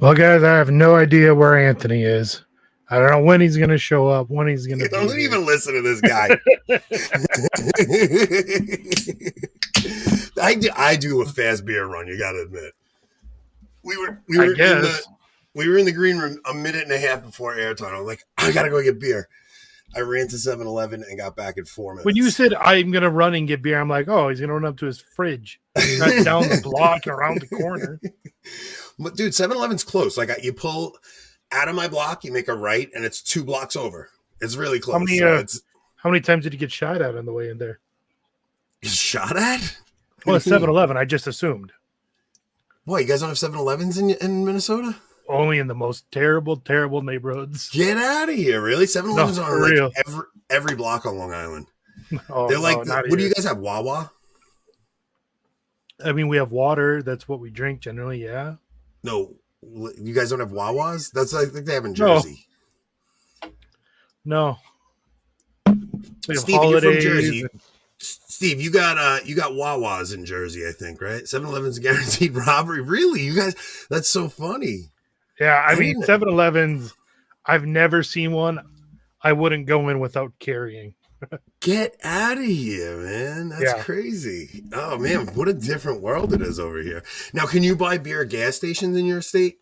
Well, guys, I have no idea where Anthony is. I don't know when he's going to show up, when he's going to be Don't here. even listen to this guy. I do a fast beer run. You got to admit. We were in the green room a minute and a half before airtime. I'm like, I got to go get beer. I ran to 7-Eleven and got back in 4 minutes. When you said I'm going to run and get beer, I'm like, oh, he's going to run up to his fridge, right down the block, around the corner. But dude, 7-Eleven's close. Like you pull out of my block, you make a right, and it's 2 blocks over. It's really close. How many times did you get shot at on the way in there? Shot at? Well, it's 7-Eleven. I just assumed. Boy, you guys don't have 7-Elevens in Minnesota? Only in the most terrible, terrible neighborhoods. Get out of here! Really? 7-Elevens are like every block on Long Island. Oh, they're like, what do you guys have? Wawa? I mean, we have water. That's what we drink generally. Yeah. No, you guys don't have Wawas? That's I think they have in Jersey. No. Steve, you're from Jersey. Steve, you got Wawas in Jersey, I think, right? 7-Eleven's guaranteed robbery. Really? You guys? That's so funny. Yeah, I mean, 7-Elevens. I've never seen one. I wouldn't go in without carrying. Get out of here, man. That's crazy. Oh, man. What a different world it is over here. Now, can you buy beer at gas stations in your state?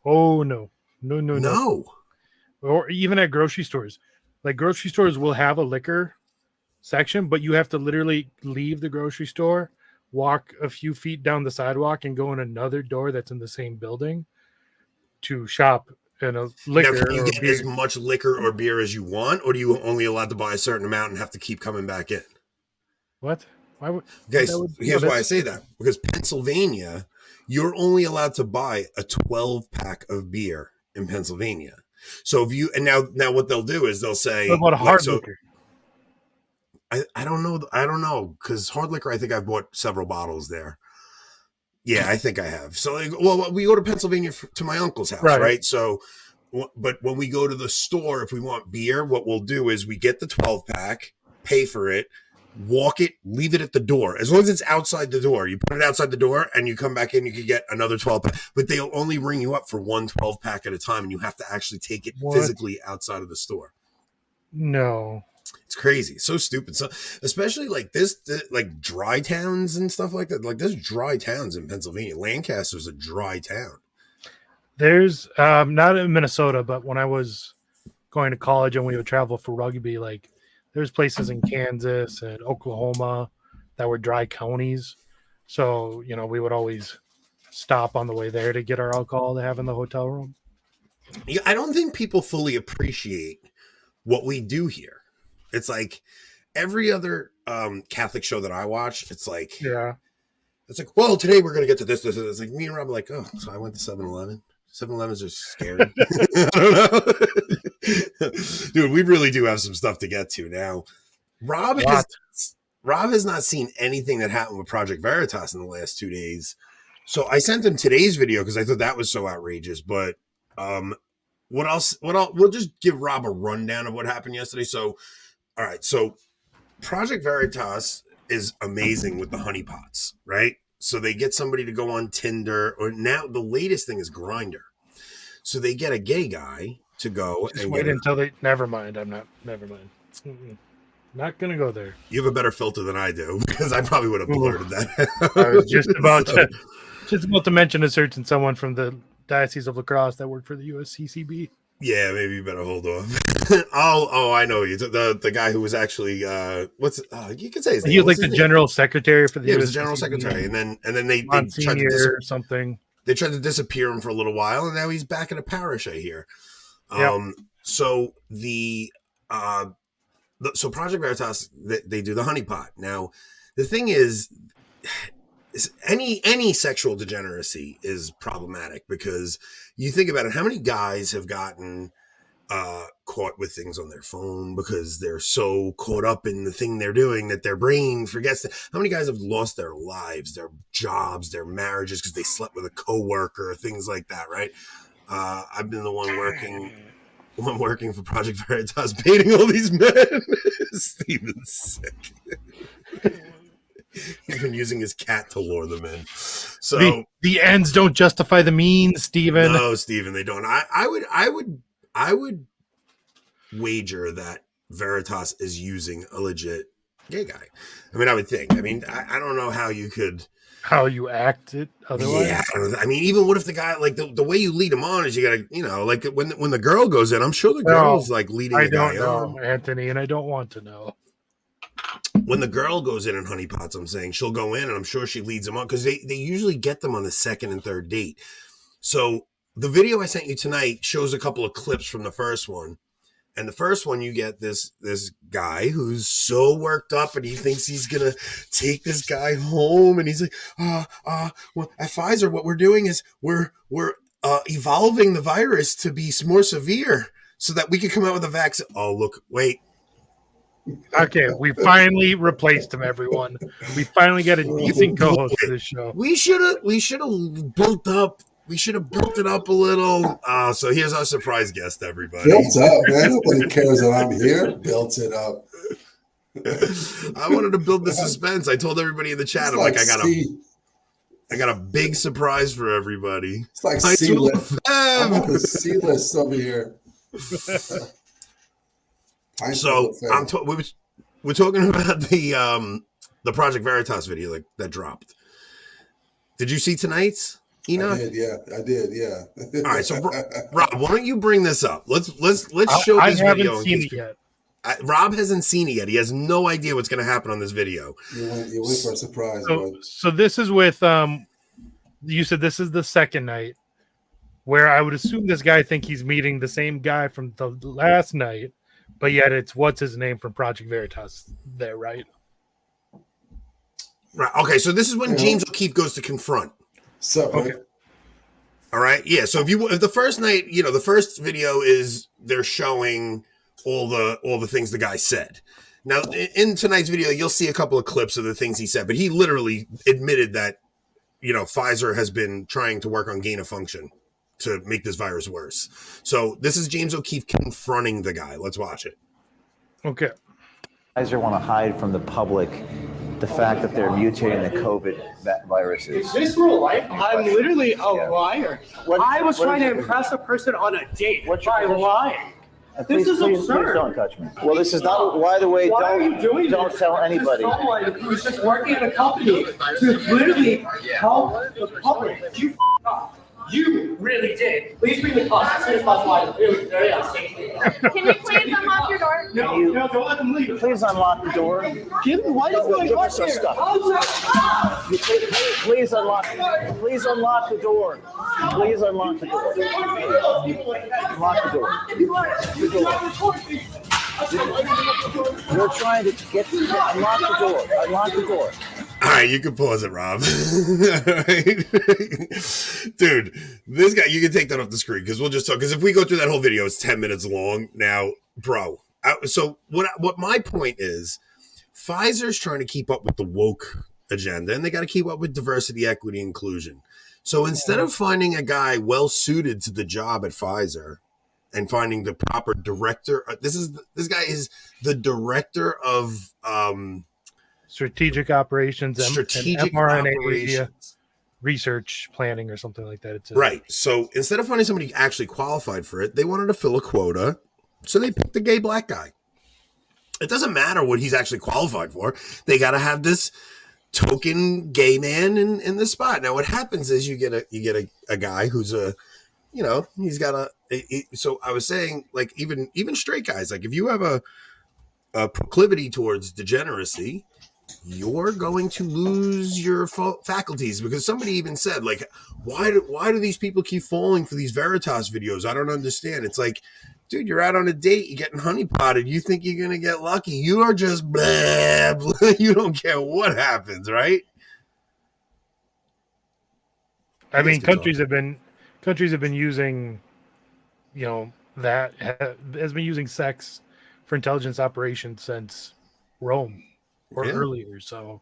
Oh, no. No. Or even at grocery stores. Like, grocery stores will have a liquor section, but you have to literally leave the grocery store, walk a few feet down the sidewalk, and go in another door that's in the same building to shop in a liquor. Now, can you get as much liquor or beer as you want, or do you only allowed to buy a certain amount and have to keep coming back in? What? Why would, guys, here's why I say that. Because Pennsylvania, you're only allowed to buy a 12-pack of beer in Pennsylvania. So if you now what they'll do is they'll say, what about hard liquor? I don't know because hard liquor, I think I've bought several bottles there. Yeah, I think I have. So, we go to Pennsylvania to my uncle's house, right? So, but when we go to the store, if we want beer, what we'll do is we get the 12-pack, pay for it, walk it, leave it at the door. As long as it's outside the door, you put it outside the door and you come back in, you can get another 12-pack. But they'll only ring you up for one 12-pack at a time, and you have to actually take it physically outside of the store. No. It's crazy. So stupid. So especially like this, like dry towns and stuff like that. Like there's dry towns in Pennsylvania. Lancaster's a dry town. There's not in Minnesota, but when I was going to college and we would travel for rugby, like there's places in Kansas and Oklahoma that were dry counties. So, we would always stop on the way there to get our alcohol to have in the hotel room. Yeah, I don't think people fully appreciate what we do here. It's like every other Catholic show that I watch, it's like, well, today we're going to get to this. It's like me and Rob are like, oh, so I went to 7-Eleven. 7-Elevens are scary. I don't know. Dude, we really do have some stuff to get to now. Rob has not seen anything that happened with Project Veritas in the last 2 days. So I sent him today's video because I thought that was so outrageous. But what else? We'll just give Rob a rundown of what happened yesterday. So, all right. So Project Veritas is amazing with the honeypots, right? So they get somebody to go on Tinder, or now the latest thing is Grindr. So they get a gay guy to go. Just wait until they. Never mind. Never mind. Not gonna go there. You have a better filter than I do because I probably would have blurted that. I was just about to mention a certain someone from the Diocese of La Crosse that worked for the USCCB. Yeah, maybe you better hold off. I know you. The guy who was actually you can say his name. He was like the general secretary for the. Yeah, he was the general secretary, and then they tried to something. They tried to disappear him for a little while, and now he's back in a parish, I hear. So so Project Veritas, they do the honeypot. Now, the thing is any sexual degeneracy is problematic because you think about it, how many guys have gotten caught with things on their phone because they're so caught up in the thing they're doing that their brain forgets. How many guys have lost their lives, their jobs, their marriages because they slept with a coworker, things like that, right? I've been the one working for Project Veritas, baiting all these men. Steven's sick. He's been using his cat to lure them in. So the ends don't justify the means, Stephen. No, Stephen, they don't. I would wager that Veritas is using a legit gay guy. I mean, I would think. I mean, I don't know how you could. How you act it otherwise. Yeah, I mean, even what if the guy, like the way you lead him on is you gotta, like when the girl goes in, I'm sure the girl's like leading the guy on. I don't know, Anthony, and I don't want to know. When the girl goes in and honeypots, I'm saying she'll go in and I'm sure she leads them on because they usually get them on the second and third date. So the video I sent you tonight shows a couple of clips from the first one. And the first one, you get this guy who's so worked up and he thinks he's going to take this guy home. And he's like, well, at Pfizer, what we're doing is we're evolving the virus to be more severe so that we can come out with a vaccine. Oh, look, wait. Okay, we finally replaced him, everyone. We finally got a decent co-host for this show. We should have built it up a little. So here's our surprise guest, everybody. Built up, man. Nobody cares that I'm here. Built it up. I wanted to build the suspense. I told everybody in the chat, I'm like, I got a big surprise for everybody. It's like C-list. I'm on the C-list over here. So we're talking about the Project Veritas video that dropped. Did you see tonight's? Enoch? I did, yeah. All right, so Rob, why don't you bring this up? Let's show this video. I haven't seen it yet. Rob hasn't seen it yet. He has no idea what's going to happen on this video. You went for a surprise. So this is with you said this is the second night, where I would assume this guy think he's meeting the same guy from the last night, but yet it's what's his name from Project Veritas there, right? Right. Okay, so this is when James O'Keefe goes to confront. So okay. All right. Yeah. So if the first night, the first video is they're showing all the things the guy said. Now in tonight's video, you'll see a couple of clips of the things he said, but he literally admitted that, Pfizer has been trying to work on gain of function to make this virus worse. So this is James O'Keefe confronting the guy. Let's watch it. Okay. Pfizer want to hide from the public the fact that they're mutating the COVID viruses. Is this real life? I'm literally a liar. I was trying to impress a person on a date by lying. This is absurd. Please don't touch me. Well, this is not. By the way, don't tell anybody. Someone who's just working at a company to literally help the public. You f***ed up. You really did. Please bring the cops as soon as possible. I'm really very unsafe. Can you please unlock your door? No, don't let them leave. Please unlock the door. Why is going on here? Please unlock the door. Please unlock the door. Unlock the door. You're trying to unlock the door. Unlock the door. All right, you can pause it, Rob. Dude, this guy, you can take that off the screen because we'll just talk. Because if we go through that whole video, it's 10 minutes long. Now, bro, so what my point is, Pfizer's trying to keep up with the woke agenda, and they got to keep up with diversity, equity, inclusion. So instead of finding a guy well-suited to the job at Pfizer and finding the proper director, this guy is the director of strategic operations, and mRNA research planning or something like that. Right. So instead of finding somebody actually qualified for it, they wanted to fill a quota. So they picked a gay black guy. It doesn't matter what he's actually qualified for. They got to have this token gay man in the spot. Now what happens is you get a guy who's he's got so I was saying, like, even straight guys, like if you have a proclivity towards degeneracy, you're going to lose your faculties, because somebody even said, like, why do these people keep falling for these Veritas videos? I don't understand. It's like, dude, you're out on a date, you're getting honeypotted, you think you're gonna get lucky. You are just blah, blah. You don't care what happens, right? I mean, countries have been using, that has been using sex for intelligence operations since Rome or earlier. So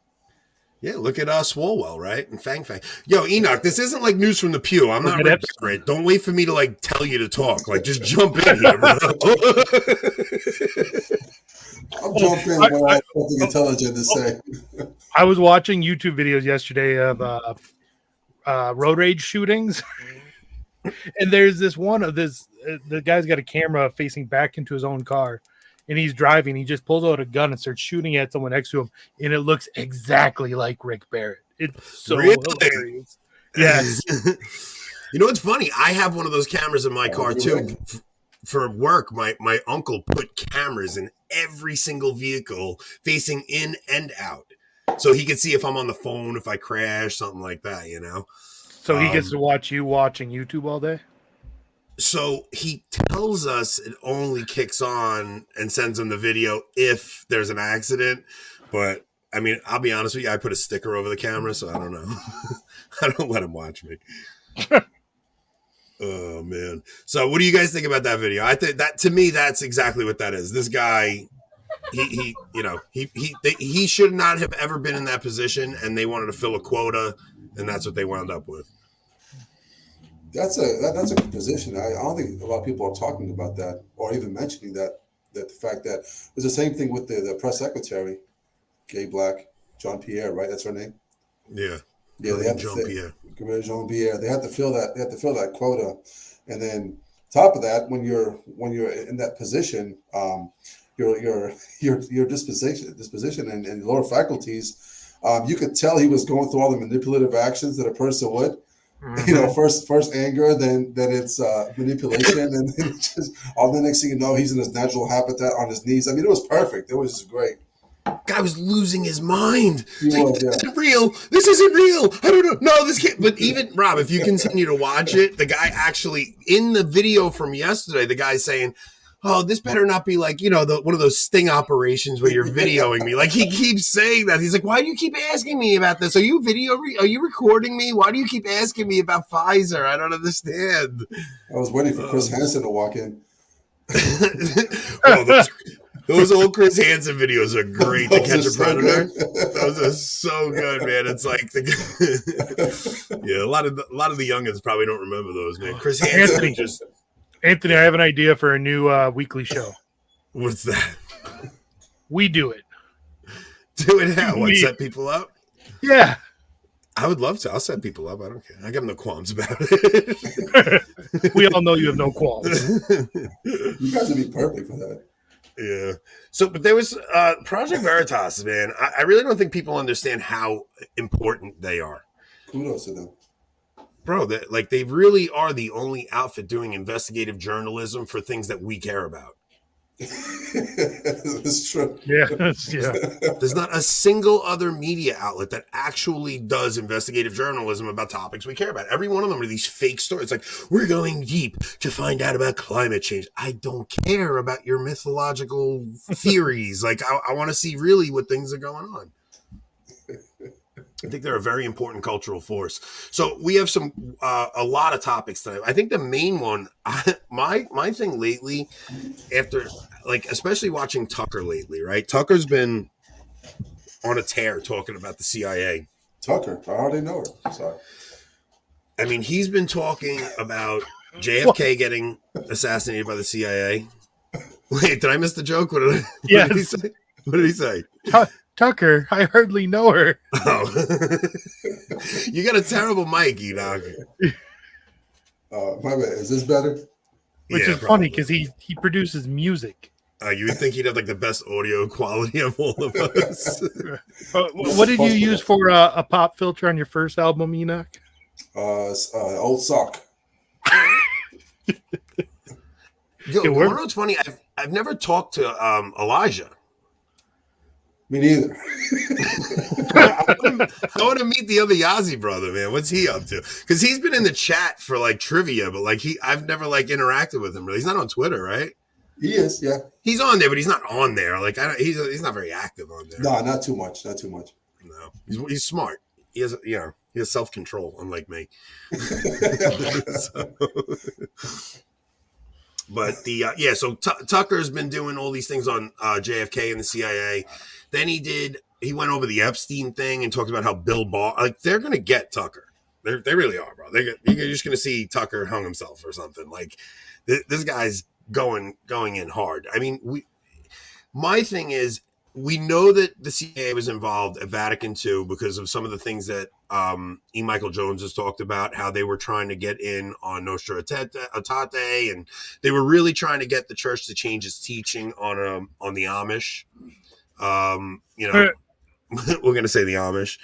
yeah, look at Swalwell, right? And Fang. Yo, Enoch, this isn't like news from the pew. I'm not ready for it. Don't wait for me to like tell you to talk. Like, just jump in here, bro. I'll jump in when I have something intelligent to say. I was watching YouTube videos yesterday of road rage shootings, and there's this one of this. The guy's got a camera facing back into his own car, and he's driving. He just pulls out a gun and starts shooting at someone next to him, and it looks exactly like Rick Barrett. It's so hilarious. Yes. You know what's funny? I have one of those cameras in my car too. For work, my uncle put cameras in every single vehicle facing in and out, so he could see if I'm on the phone, if I crash, something like that. You know. So he gets to watch you watching YouTube all day? So he tells us it only kicks on and sends him the video if there's an accident. But, I mean, I'll be honest with you, I put a sticker over the camera, so I don't know. I don't let him watch me. Oh, man. So what do you guys think about that video? I think that, to me, that's exactly what that is. This guy, he should not have ever been in that position, and they wanted to fill a quota, and that's what they wound up with. That's a good position. I don't think a lot of people are talking about that or even mentioning that the fact that it's the same thing with the press secretary, gay black Jean Pierre, right? That's her name. Yeah. Yeah, they have Jean Pierre. Jean Pierre. They have to fill that. They have to fill that quota, and then top of that, when you're in that position, your disposition and lower faculties, you could tell he was going through all the manipulative actions that a person would. Mm-hmm. You know, first anger, then it's manipulation, and then just all the next thing you know, he's in his natural habitat on his knees. I mean, it was perfect. It was just great. Guy was losing his mind. This isn't real. This isn't real. I don't know. No, this can't. But even Rob, if you continue to watch it, the guy actually in the video from yesterday, the guy's saying, "Oh, this better not be like, you know, one of those sting operations where you're videoing me." Like he keeps saying that. He's like, "Why do you keep asking me about this? Are you are you recording me? Why do you keep asking me about Pfizer? I don't understand." I was waiting for Chris Hansen to walk in. Well, those old Chris Hansen videos are great. To Catch a Predator. Those are so good, man. It's like yeah, a lot of the youngins probably don't remember those, man. Chris Hansen just. Anthony, I have an idea for a new weekly show. What's that? We do it. Do it how? What, set people up? Yeah. I would love to. I'll set people up. I don't care. I got no qualms about it. We all know you have no qualms. You guys would be perfect for that. Yeah. So, but there was Project Veritas, man. I really don't think people understand how important they are. Kudos to them. Bro, they really are the only outfit doing investigative journalism for things that we care about. That's true. Yeah. There's not a single other media outlet that actually does investigative journalism about topics we care about. Every one of them are these fake stories. Like, we're going deep to find out about climate change. I don't care about your mythological theories. Like, I want to see really what things are going on. I think they're a very important cultural force. So we have a lot of topics tonight. I think the main one, my thing lately, after especially watching Tucker lately, right? Tucker's been on a tear talking about the CIA. Tucker, I already know her. Sorry. I mean, he's been talking about JFK getting assassinated by the CIA. Wait, did I miss the joke? What did he say? What did he say? Tucker, I hardly know her. Oh. You got a terrible mic, Enoch. My bad. Is this better? Which is funny because he produces music. You would think he'd have the best audio quality of all of us. What did you use for a pop filter on your first album, Enoch? Old Sock. Yo, you know what's funny? I've never talked to Elijah. Me neither. I want to meet the other Yazzie brother, man. What's he up to? Because he's been in the chat for trivia, but I've never interacted with him. Really, he's not on Twitter, right? He is, yeah. He's on there, but he's not on there. He's not very active on there. No, not too much. Not too much. No, he's smart. He has self-control, unlike me. But so Tucker's been doing all these things on JFK and the CIA. Then he went over the Epstein thing and talked about how Bill Barr, they're going to get Tucker. They really are, bro. You're just going to see Tucker hung himself or something. This guy's going in hard. I mean, My thing is, we know that the CIA was involved at Vatican II because of some of the things that E. Michael Jones has talked about, how they were trying to get in on Nostra Aetate, and they were really trying to get the church to change its teaching on the Amish. We're going to say the Amish.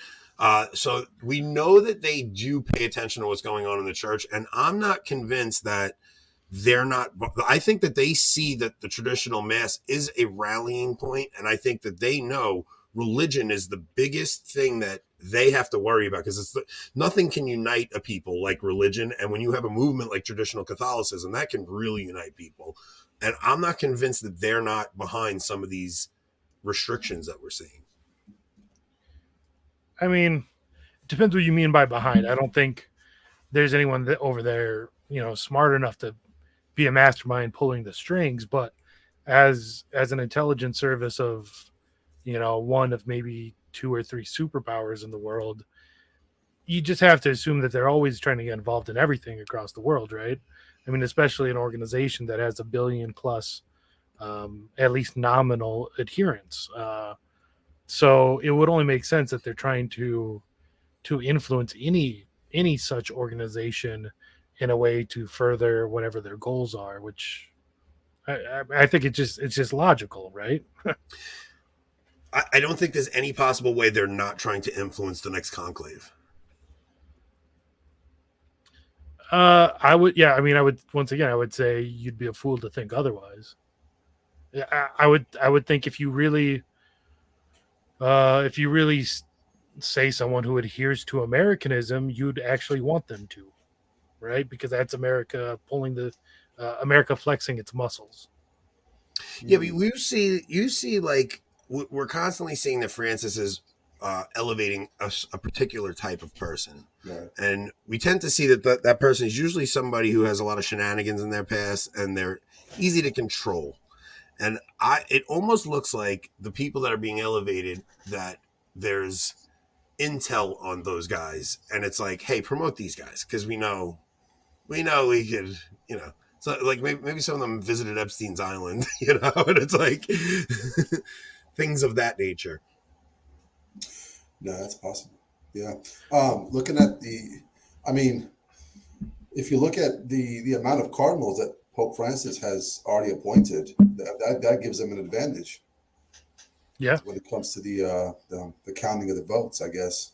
So we know that they do pay attention to what's going on in the church, and I'm not convinced that they're not. I think that they see that the traditional mass is a rallying point, and I think that they know religion is the biggest thing that they have to worry about, because nothing can unite a people like religion, and when you have a movement like traditional Catholicism, that can really unite people. And I'm not convinced that they're not behind some of these restrictions that we're seeing. I mean, it depends what you mean by behind. I don't think there's anyone that over there, smart enough to be a mastermind pulling the strings, but as an intelligence service of, one of maybe 2 or 3 superpowers in the world, you just have to assume that they're always trying to get involved in everything across the world, right? I mean, especially an organization that has 1 billion plus, at least nominal adherents. So it would only make sense that they're trying to influence any such organization in a way to further whatever their goals are, which I think it's just logical, right? I don't think there's any possible way they're not trying to influence the next conclave. I would once again, I would say you'd be a fool to think otherwise. I would think if you really say someone who adheres to Americanism, you'd actually want them to, right? Because that's America America flexing its muscles. Yeah, but you see, like, we're constantly seeing that Francis is elevating a particular type of person, Right. And we tend to see that person is usually somebody who has a lot of shenanigans in their past, and they're easy to control. And it almost looks like the people that are being elevated, that there's intel on those guys, and it's like, hey, promote these guys because we know we could, so like maybe some of them visited Epstein's Island, and it's like things of that nature. No, that's possible. Yeah. Looking at if you look at the amount of cardinals that Pope Francis has already appointed, that gives them an advantage. Yeah. When it comes to the counting of the votes, I guess.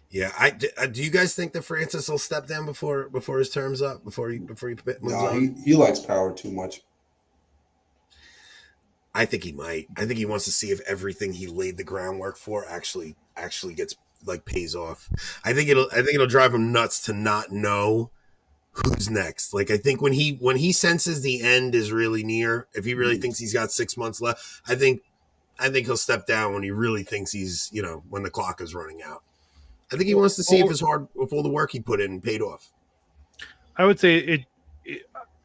Yeah, do you guys think that Francis will step down before his term's up? Before he moves on? He likes power too much. I think he might. I think he wants to see if everything he laid the groundwork for actually gets pays off. I think it'll drive him nuts to not know who's next. Like, I think when he senses the end is really near, if he really thinks he's got 6 months left, I think he'll step down when he really thinks he's, when the clock is running out. I think he wants to see if all the work he put in paid off. I would say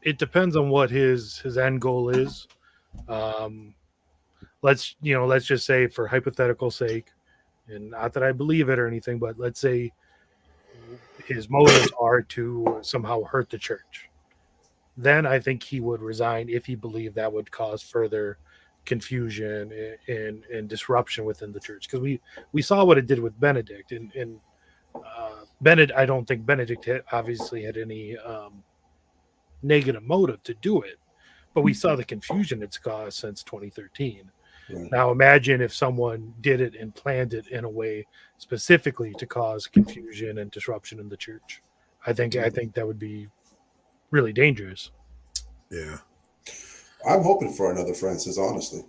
it depends on what his end goal is. Let's just say, for hypothetical sake, and not that I believe it or anything, but let's say his motives are to somehow hurt the church. Then I think he would resign if he believed that would cause further confusion and disruption within the church. Because we saw what it did with Benedict, and Benedict. I don't think Benedict obviously had any negative motive to do it, but we saw the confusion it's caused since 2013. Right. Now imagine if someone did it and planned it in a way specifically to cause confusion and disruption in the church. I think that would be really dangerous. Yeah. I'm hoping for another Francis, honestly.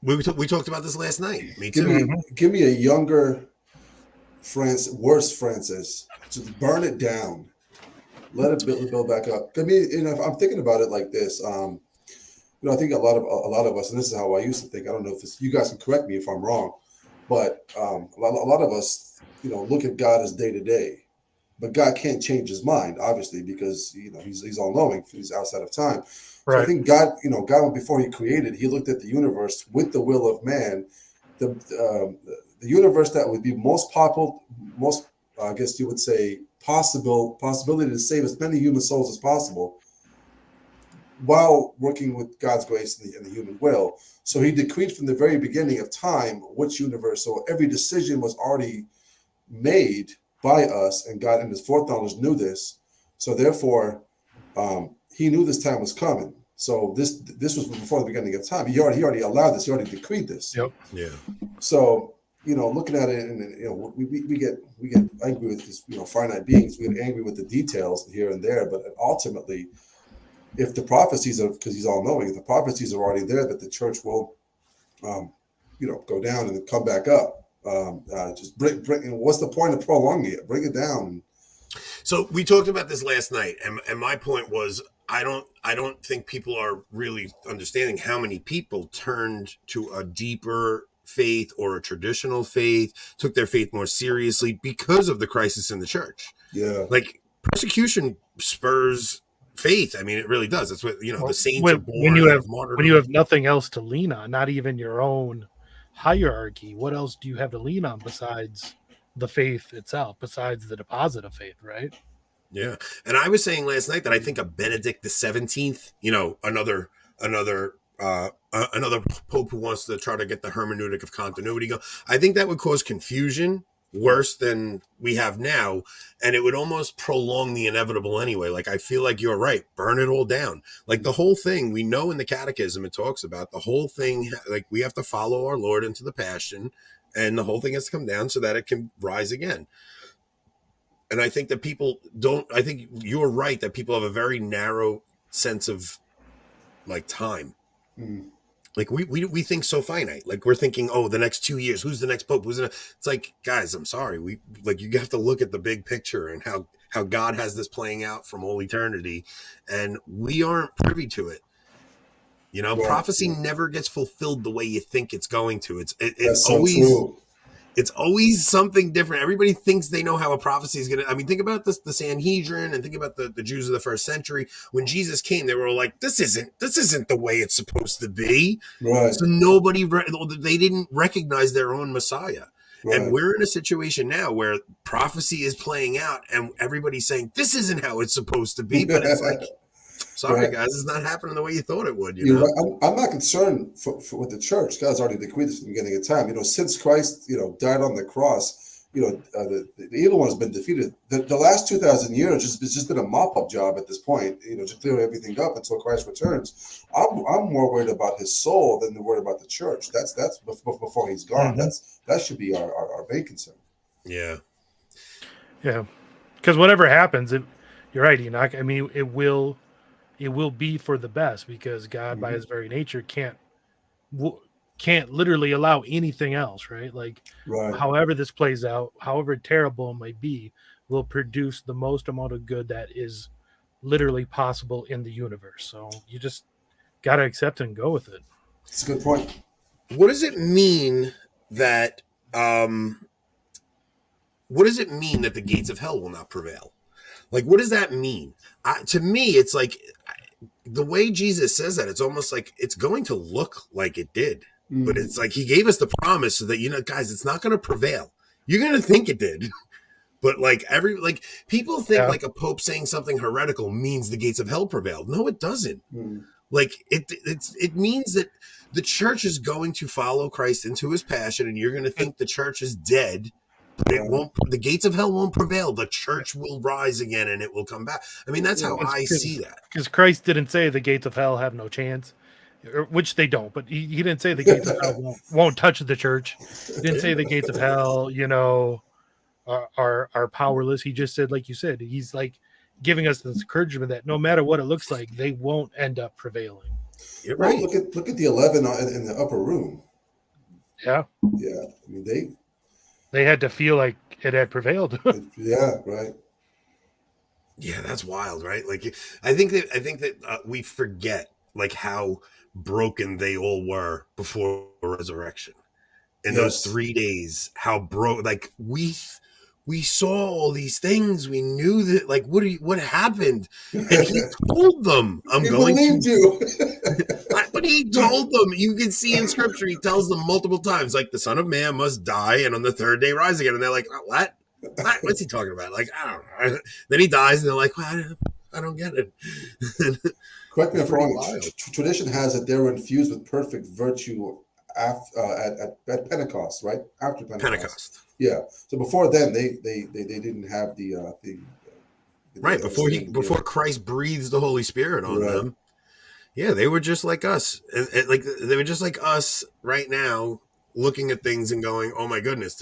We talked about this last night. Me too. Give me a younger worse Francis. Just burn it down. Let it build back up. I mean, I'm thinking about it like this. I think a lot of us, and this is how I used to think. I don't know if you guys can correct me if I'm wrong, but a lot of us, look at God as day to day, but God can't change his mind, obviously, because he's all knowing. He's outside of time. Right. So I think God, before he created, he looked at the universe with the will of man, the universe that would be most I guess you would say possibility to save as many human souls as possible. while working with God's grace and the human will. So he decreed from the very beginning of time which universe. So every decision was already made by us, and God in his foreknowledge knew this. So therefore, he knew this time was coming. So this was before the beginning of time. He already allowed this. He already decreed this. Yep. Yeah. So, looking at it, and we get angry with this, finite beings. We get angry with the details here and there, but ultimately, if the prophecies are, because he's all knowing, if the prophecies are already there that the church will, go down and then come back up, just bring. What's the point of prolonging it? Bring it down. So we talked about this last night, and my point was, I don't think people are really understanding how many people turned to a deeper faith or a traditional faith, took their faith more seriously because of the crisis in the church. Yeah. Like persecution spurs faith. I mean, it really does. That's what, the saints are born. When you have nothing else to lean on, not even your own hierarchy, what else do you have to lean on besides the faith itself, besides the deposit of faith, right? Yeah. And I was saying last night that I think a Benedict the 17th, another pope who wants to try to get the hermeneutic of continuity go, I think that would cause confusion worse than we have now, and it would almost prolong the inevitable anyway. Like, I feel like you're right, burn it all down. Like, the whole thing, we know in the catechism it talks about the whole thing, like, we have to follow our Lord into the passion, and the whole thing has to come down so that it can rise again. And I think that I think you're right that people have a very narrow sense of like time. Mm. Like we think so finite. Like, we're thinking, oh, the next 2 years, who's the next pope? It's like, guys, I'm sorry. You have to look at the big picture and how God has this playing out from all eternity, and we aren't privy to it. Prophecy never gets fulfilled the way you think it's going to. It's always true. It's always something different. Everybody thinks they know how a prophecy is going to... I mean, think about the Sanhedrin, and think about the Jews of the first century. When Jesus came, they were all like, this isn't the way it's supposed to be. Right. So they didn't recognize their own Messiah. Right. And we're in a situation now where prophecy is playing out, and everybody's saying, this isn't how it's supposed to be. But it's like... Sorry, guys, it's not happening the way you thought it would. I'm not concerned for with the church. God's already decreed this from the beginning of time. Since Christ, died on the cross, the evil one has been defeated. The last 2,000 years it's just been a mop-up job at this point. To clear everything up until Christ returns. I'm more worried about his soul than worried about the church. That's before he's gone. Mm-hmm. That should be our main concern. Yeah. Yeah, because whatever happens, you're right, Enoch. I mean, it will be for the best, because God, by his very nature, can't literally allow anything else, right? Like, however this plays out, however terrible it might be, will produce the most amount of good that is literally possible in the universe. So you just got to accept it and go with it. That's a good point. What does it mean that the gates of hell will not prevail? Like, what does that mean? To me, it's like the way Jesus says that, it's almost like it's going to look like it did. Mm. But it's like he gave us the promise so that, guys, it's not going to prevail. You're going to think it did. But people think like a pope saying something heretical means the gates of hell prevailed. No, it doesn't. Mm. Like it means that the church is going to follow Christ into his passion, and you're going to think the church is dead. But it won't. The gates of hell won't prevail. The church will rise again, and it will come back. I mean, that's how I see that. Because Christ didn't say the gates of hell have no chance, which they don't. But he didn't say the gates of hell won't touch the church. He didn't say the gates of hell, are powerless. He just said, like you said, he's like giving us this encouragement that no matter what it looks like, they won't end up prevailing. You're right. Well, look at the 11 in the upper room. Yeah. Yeah. I mean, they had to feel like it had prevailed. Yeah, right. Yeah, that's wild, right? Like, I think that we forget like how broken they all were before resurrection. In those 3 days, how broke. Like we saw all these things. We knew that. Like, what happened? And he told them, "I'm going to." You. But he told them. You can see in Scripture, he tells them multiple times, like, the Son of Man must die and on the third day rise again. And they're like, "What? What's he talking about?" Like, I don't know. Then he dies, and they're like, well, "I don't get it." Correct me if I'm wrong. Tradition has that they were infused with perfect virtue at Pentecost, right? After Pentecost. Yeah. So before then, they didn't have the right before Christ breathes the Holy Spirit on them. Yeah, they were just like us, and like they were just like us right now, looking at things and going, "Oh my goodness!"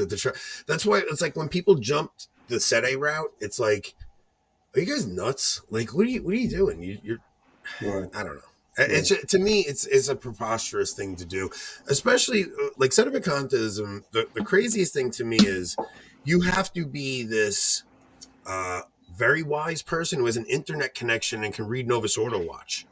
That's why it's like when people jumped the Sede route, it's like, "Are you guys nuts? Like, what are you doing? You're I don't know." It's to me, it's a preposterous thing to do, especially like sedevacantism. The craziest thing to me is you have to be this very wise person who has an internet connection and can read Novus Ordo Watch.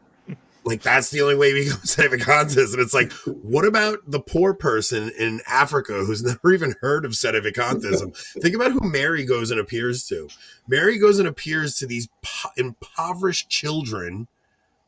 Like, that's the only way we go sedevacantism. And it's like, what about the poor person in Africa who's never even heard of sedevacantism? Think about who Mary goes and appears to. Mary goes and appears to these impoverished children,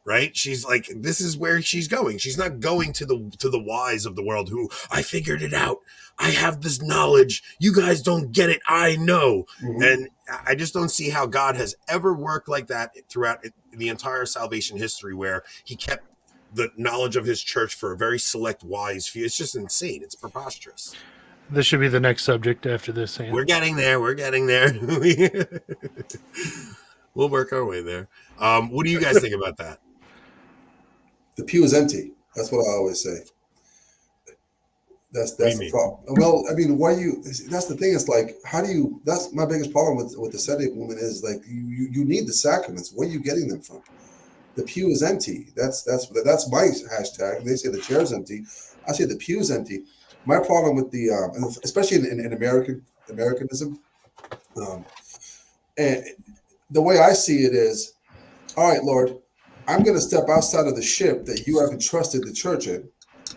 right? She's like, this is where she's going. She's not going to the wise of the world who, I figured it out. I have this knowledge. You guys don't get it. I know. Mm-hmm. And I just don't see how God has ever worked like that throughout the entire salvation history, where he kept the knowledge of his church for a very select wise few. It's just insane. It's preposterous. This should be the next subject after this. Sam. We're getting there. We'll work our way there. What do you guys think about that? The pew is empty. That's what I always say. That's the problem. Well, I mean, that's the thing. It's like, that's my biggest problem with the Sede movement is like, you need the sacraments. Where are you getting them from? The pew is empty. That's my hashtag. They say the chair's empty. I say the pew's empty. My problem with the, especially in Americanism, and the way I see it is, all right, Lord, I'm going to step outside of the ship that you have entrusted the church in,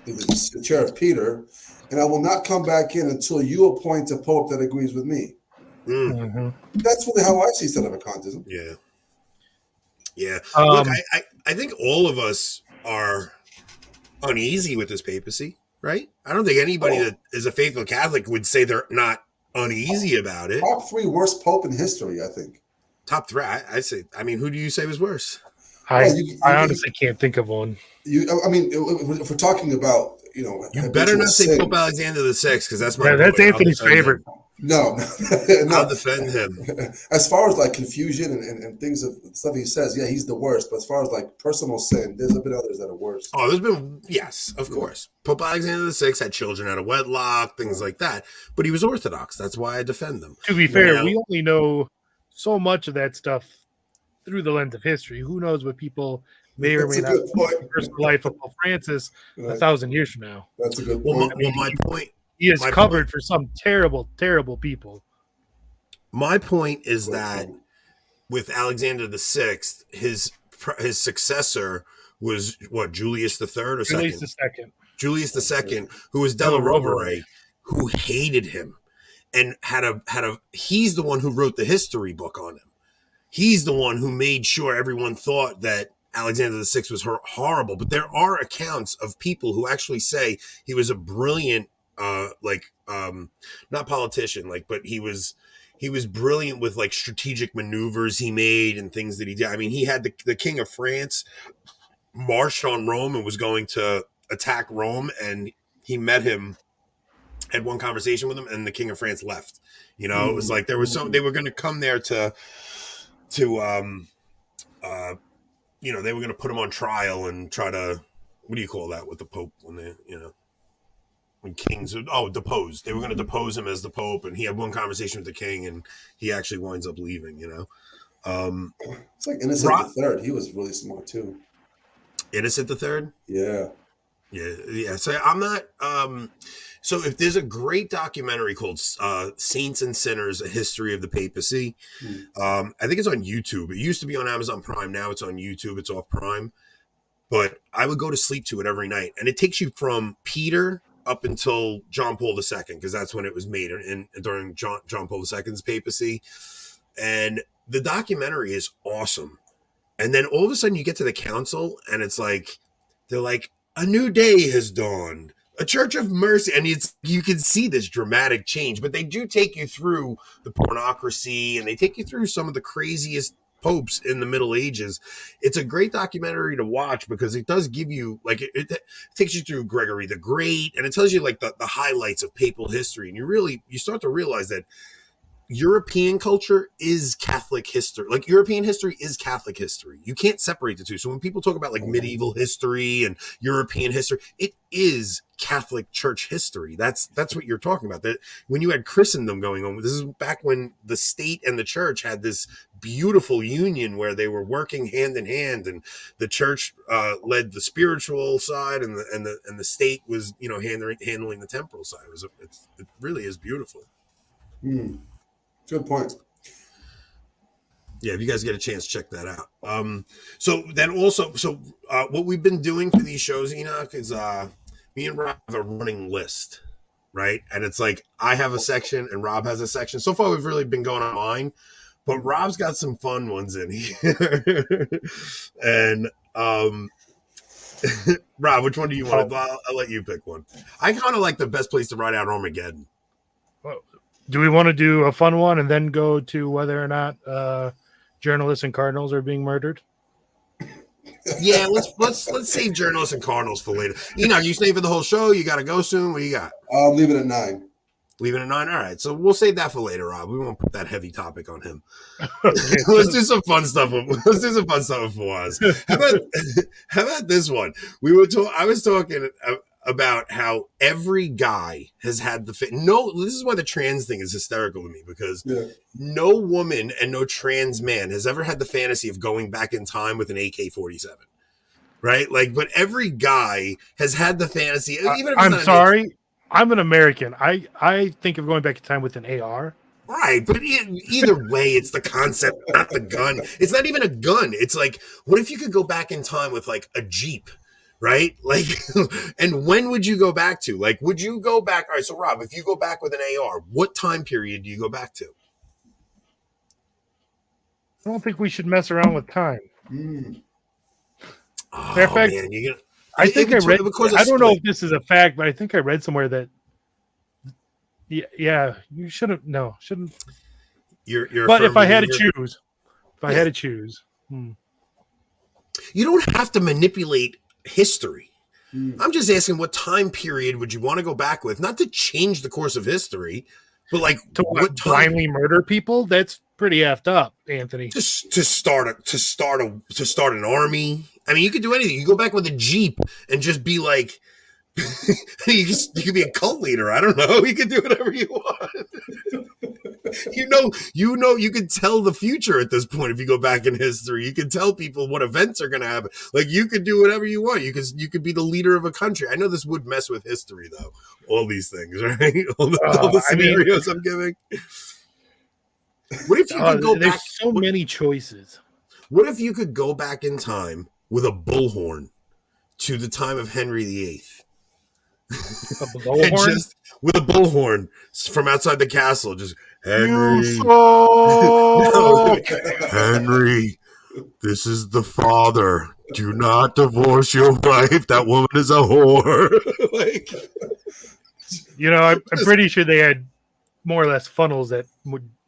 the chair of Peter, and I will not come back in until you appoint a pope that agrees with me. Mm-hmm. That's really how I see sedevacantism. Yeah. Look, I think all of us are uneasy with this papacy, right? I don't think anybody that is a faithful Catholic would say they're not uneasy about it. Top 3 worst pope in history, I think. Top 3, I say. I mean, who do you say was worse? I honestly can't think of one. I mean, if we're talking about, you better not say Pope Alexander VI, because that's my that's Anthony's favorite. No, I'll defend him. As far as like confusion and things of stuff he says, yeah, he's the worst. But as far as like personal sin, there's been others that are worse. Oh, there's been, yes, of course. Pope Alexander VI had children out of wedlock, things like that. But he was Orthodox. That's why I defend them. To be fair, we only know so much of that stuff through the lens of history. Who knows what people may or may not in the personal life of Pope Francis 1,000 years from now. That's a good point. Well, my point. He is covered for some terrible, terrible people. My point is that with Alexander VI, his successor was what, Julius III or Julius II? Julius II, who was Della Rovere, who hated him and he's the one who wrote the history book on him. He's the one who made sure everyone thought that Alexander VI was horrible. But there are accounts of people who actually say he was a brilliant, not politician, but he was brilliant with like strategic maneuvers he made and things that he did. I mean, he had the King of France marched on Rome and was going to attack Rome, and he met him, had one conversation with him, and the King of France left. It was like there was they were going to come there to they were going to put him on trial and try to, what do you call that with the Pope when when kings deposed. They were going to depose him as the Pope, and he had one conversation with the king, and he actually winds up leaving. It's like Innocent III. He was really smart too. Innocent III. Yeah. So I'm not. So if there's a great documentary called Saints and Sinners, A History of the Papacy, I think it's on YouTube. It used to be on Amazon Prime. Now it's on YouTube. It's off Prime. But I would go to sleep to it every night. And it takes you from Peter up until John Paul II, because that's when it was made during John Paul II's papacy. And the documentary is awesome. And then all of a sudden you get to the council, and it's like, they're like, a new day has dawned. A church of mercy. And you can see this dramatic change, but they do take you through the pornocracy, and they take you through some of the craziest popes in the Middle Ages. It's a great documentary to watch because it does give you like it takes you through Gregory the Great, and it tells you like the highlights of papal history, and you start to realize that European culture is Catholic history. Like European history is Catholic history. You can't separate the two. So when people talk about like medieval history and European history, it is Catholic Church history. That's what you're talking about. That when you had Christendom going on, this is back when the state and the church had this beautiful union where they were working hand in hand, and the church led the spiritual side, and the state was handling the temporal side. It really is beautiful. Good point. Yeah, if you guys get a chance, check that out. So what we've been doing for these shows, Enoch, is me and Rob have a running list, right? And it's like I have a section and Rob has a section. So far, we've really been going on mine, but Rob's got some fun ones in here. And Rob, which one do you want? I'll let you pick one. I kind of like the best place to ride out Armageddon. Do we want to do a fun one and then go to whether or not journalists and cardinals are being murdered? Yeah, let's save journalists and cardinals for later. You staying for the whole show? You got to go soon. What do you got? I'll leave it at 9. Leave it at 9. All right, so we'll save that for later, Rob. We won't put that heavy topic on him. Let's do some fun stuff. Let's do some fun stuff for us. How about this one? I was talking about how every guy has had this is why the trans thing is hysterical to me, because no woman and no trans man has ever had the fantasy of going back in time with an AK-47, right? Like, but every guy has had the fantasy. Even if I'm sorry, I'm an American. I think of going back in time with an AR. Right, but either way, it's the concept, not the gun. It's not even a gun. It's like, what if you could go back in time with like a Jeep? Right? Like, and when would you go back to? Like, would you go back? All right, so Rob, if you go back with an AR, what time period do you go back to? I don't think we should mess around with time. Oh, Fair fact, man, I think I read. I don't know if this is a fact, but I think I read somewhere that. Yeah, you shouldn't. No, shouldn't. You're. But if I had to choose, you don't have to manipulate history. I'm just asking, what time period would you want to go back with? Not to change the course of history, but like to blindly murder people. That's pretty effed up, Anthony. Just to start an army. I mean, you could do anything. You go back with a Jeep and just be like, you could be a cult leader. I don't know. You could do whatever you want. You can tell the future at this point. If you go back in history, you can tell people what events are going to happen. Like, you could do whatever you want. You could be the leader of a country. I know this would mess with history, though. All these things, right? All the scenarios I'm giving. What if you could go back? There's so many choices. What if you could go back in time with a bullhorn to the time of Henry VIII? A bullhorn? Just with a bullhorn from outside the castle, just Henry. No, Henry, this is the father. Do not divorce your wife. That woman is a whore. Like, I'm pretty sure they had more or less funnels that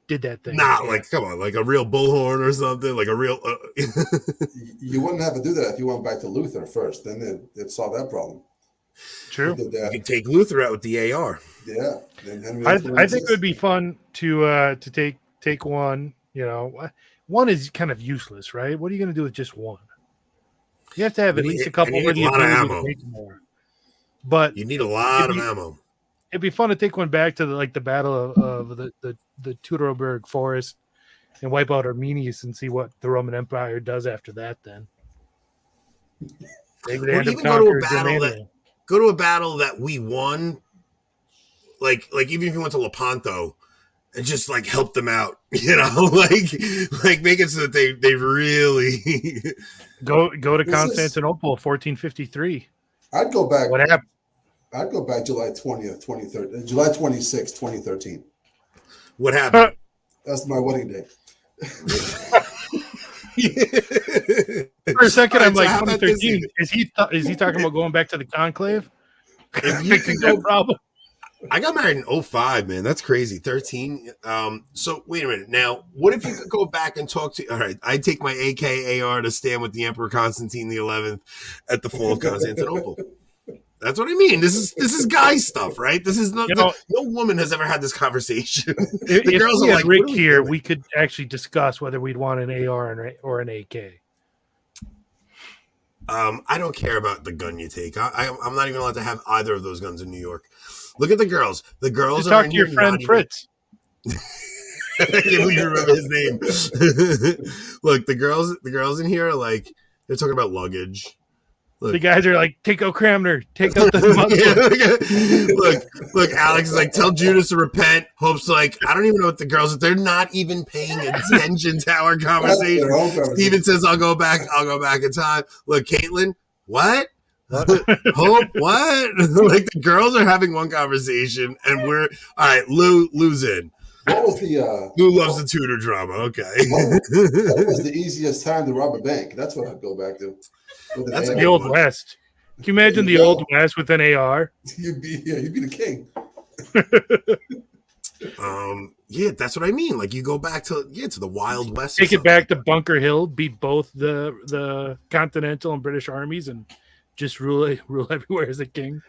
did that thing. Nah, like, come on, like a real bullhorn or something, like a real. You wouldn't have to do that if you went back to Luther first. Then it'd solve that problem. True. You can take Luther out with the AR. Yeah. I think it would be fun to take one. One is kind of useless, right? What are you going to do with just one? You have to have at least a couple with the ability to make more. But you need a lot of ammo. It'd be fun to take one back to the battle of the Teutoburg Forest and wipe out Arminius and see what the Roman Empire does after that. Then maybe they end up conquering Germania. Go to a battle that we won, like even if you went to Lepanto and just like help them out, like make it so that they really go to Constantinople, 1453. I'd go back. What happened? I'd go back July 20th, 2013, July 26th, 2013. What happened? That's my wedding day. For a second, I'm like 2013. Is he talking about going back to the Conclave? If you could go, problem. I got married in 2005, man. That's crazy. 13. So wait a minute. Now, what if you could go back and talk to? All right, I take my AKAR to stand with the Emperor Constantine the 11th at the fall of Constantinople. That's what I mean. This is guy stuff, right? This is not. No woman has ever had this conversation. The girls are like, Rick here, we could actually discuss whether we'd want an AR or an AK. I don't care about the gun you take. I'm not even allowed to have either of those guns in New York. Look at the girls. The girls just are talk to your friend Fritz. I can't believe you remember his name. Look, the girls in here are like, they're talking about luggage. Look. The guys are like, take out Cramner, take out the Look, Alex is like, tell Judas to repent. Hope's like, I don't even know what the girls are. They're not even paying attention to our conversation. Steven says, I'll go back in time. Look, Caitlin, what? Hope, what? Like, the girls are having one conversation, and we're all right. Lou's in. What was the Lou loves the Tudor drama. Okay. What was the easiest time to rob a bank? That's what I'd go back to. That's the Old West. Can you imagine the Old West with an AR? You'd be the king. Yeah, that's what I mean. Like, you go back to the Wild West. Take it back to Bunker Hill, beat both the Continental and British armies, and just rule everywhere as a king.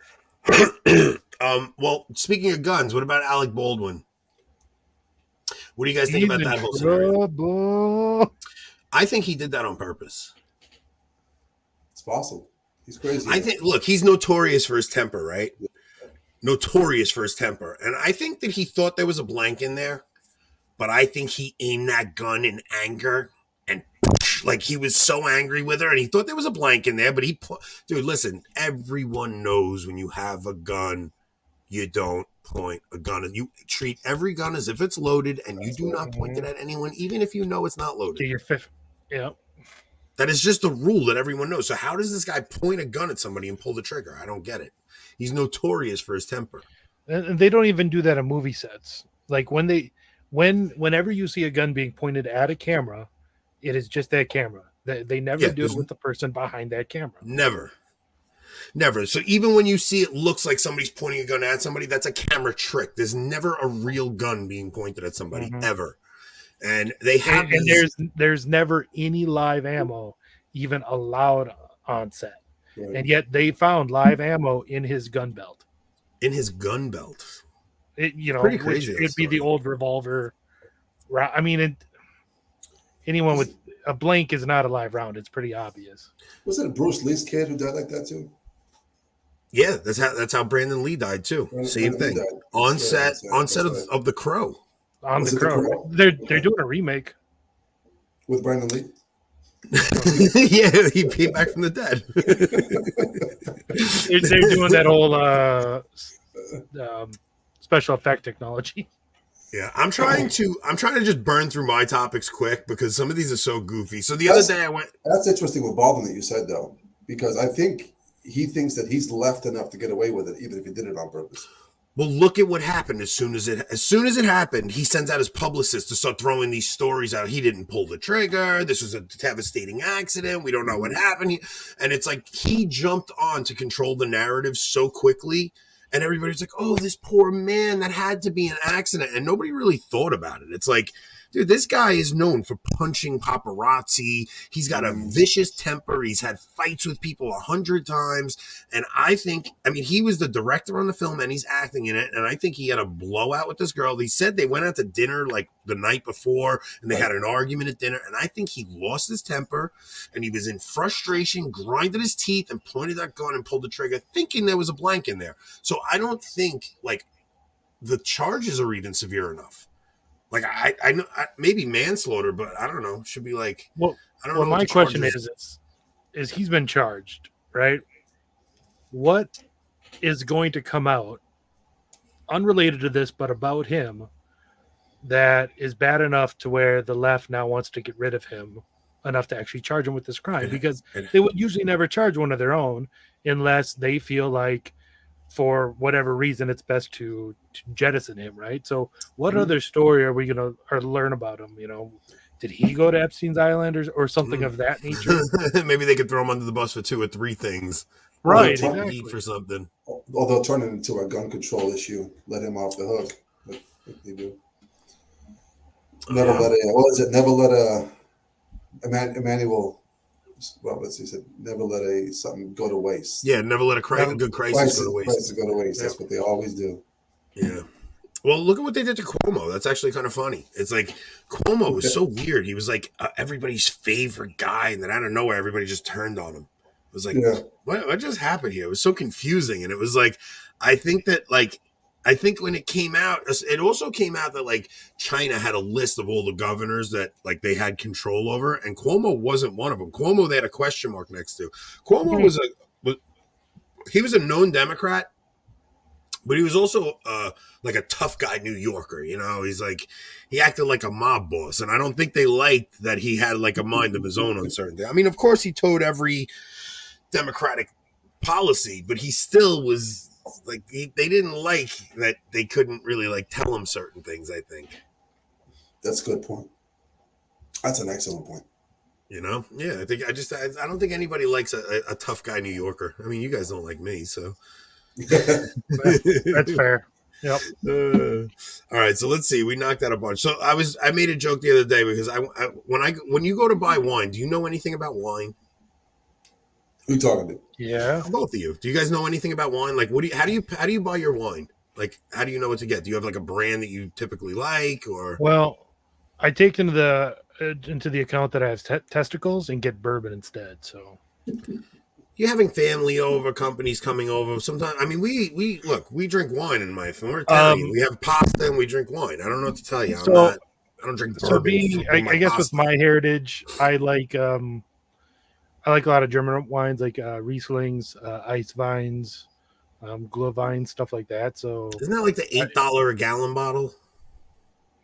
Well, speaking of guns, what about Alec Baldwin? What do you guys think about that whole scenario? I think he did that on purpose. It's possible. He's crazy. I think, look, he's notorious for his temper, right? Yeah. Notorious for his temper. And I think that he thought there was a blank in there, but I think he aimed that gun in anger and like he was so angry with her and he thought there was a blank in there, but dude, listen, everyone knows when you have a gun, you don't point a gun. You treat every gun as if it's loaded and you do not point it at anyone, even if you know it's not loaded. Get your fifth. Yeah. That is just a rule that everyone knows. So how does this guy point a gun at somebody and pull the trigger? I don't get it. He's notorious for his temper. And they don't even do that in movie sets. Like whenever you see a gun being pointed at a camera, it is just that camera. They never do it with the person behind that camera. Never. So even when you see it looks like somebody's pointing a gun at somebody, that's a camera trick. There's never a real gun being pointed at somebody ever. And they have there's never any live ammo even allowed on set. Right. And yet they found live ammo in his gun belt. In his gun belt. Pretty crazy. It'd be the old revolver. I mean, anyone with a blank is not a live round. It's pretty obvious. Was it a Bruce Lee's kid who died like that too? Yeah, that's how Brandon Lee died too. Same thing. On set of The Crow. On The Crow. They're doing a remake with Brandon Lee. Yeah, he came back from the dead. They're doing that whole special effect technology. Yeah, I'm trying to just burn through my topics quick because some of these are so goofy. So other day I went. That's interesting with Baldwin that you said though, because I think he thinks that he's left enough to get away with it, even if he did it on purpose. Well, look at what happened. As soon as it happened, he sends out his publicist to start throwing these stories out. He didn't pull the trigger. This was a devastating accident. We don't know what happened. And it's like he jumped on to control the narrative so quickly. And everybody's like, oh, this poor man, that had to be an accident. And nobody really thought about it. It's like, dude, this guy is known for punching paparazzi. He's got a vicious temper. He's had fights with people 100 times. And he was the director on the film and he's acting in it. And I think he had a blowout with this girl. He said they went out to dinner like the night before and they had an argument at dinner. And I think he lost his temper and he was in frustration, grinded his teeth and pointed that gun and pulled the trigger thinking there was a blank in there. So I don't think like the charges are even severe enough. Like I know maybe manslaughter, but I don't know. Should be like I don't know. My question is he's been charged, right? What is going to come out unrelated to this, but about him that is bad enough to where the left now wants to get rid of him enough to actually charge him with this crime? Because they would usually never charge one of their own unless they feel like for whatever reason it's best to jettison him, right? So what other story are we going to learn about him? Did he go to Epstein's Island or something of that nature? Maybe they could throw him under the bus for 2 or 3 things. Right, exactly. For something. Or they'll turn it into a gun control issue. Let him off the hook. Like they do. Never let a what is it? Never let Emmanuel Roberts. He said, "Never let something go to waste." Yeah, never let a good crisis go to waste. Crisis go to waste. That's what they always do. Yeah. Well, look at what they did to Cuomo. That's actually kind of funny. It's like Cuomo was so weird. He was like everybody's favorite guy, and then out of nowhere, everybody just turned on him. It was like, what just happened here? It was so confusing, and it was like, I think when it came out, it also came out that like China had a list of all the governors that like they had control over, and Cuomo wasn't one of them. Cuomo they had a question mark next to. Cuomo was a known Democrat. But he was also like a tough guy New Yorker, you know. He's like, he acted like a mob boss, and I don't think they liked that he had like a mind of his own on certain things. I mean, of course, he towed every Democratic policy, but he still was like, they didn't like that they couldn't really like tell him certain things. I think that's a good point. That's an excellent point. You know, yeah. I don't think anybody likes a tough guy New Yorker. I mean, you guys don't like me, so. That's fair. Yep. All right, so let's see. We knocked out a bunch. So I made a joke the other day because when you go to buy wine, do you know anything about wine? Who you talking to? Yeah, both of you. Do you guys know anything about wine? Like, how do you buy your wine? Like, how do you know what to get? Do you have like a brand that you typically like, or? Well, I take into the account that I have testicles and get bourbon instead. So. You're having family over, companies coming over. Sometimes, I mean, we drink wine in my family. We're Italian. We have pasta and we drink wine. I don't know what to tell you. I don't drink bourbon. I guess with my heritage, I like a lot of German wines, like Rieslings, ice vines, Glühwein, stuff like that. So isn't that like the $8 a gallon bottle?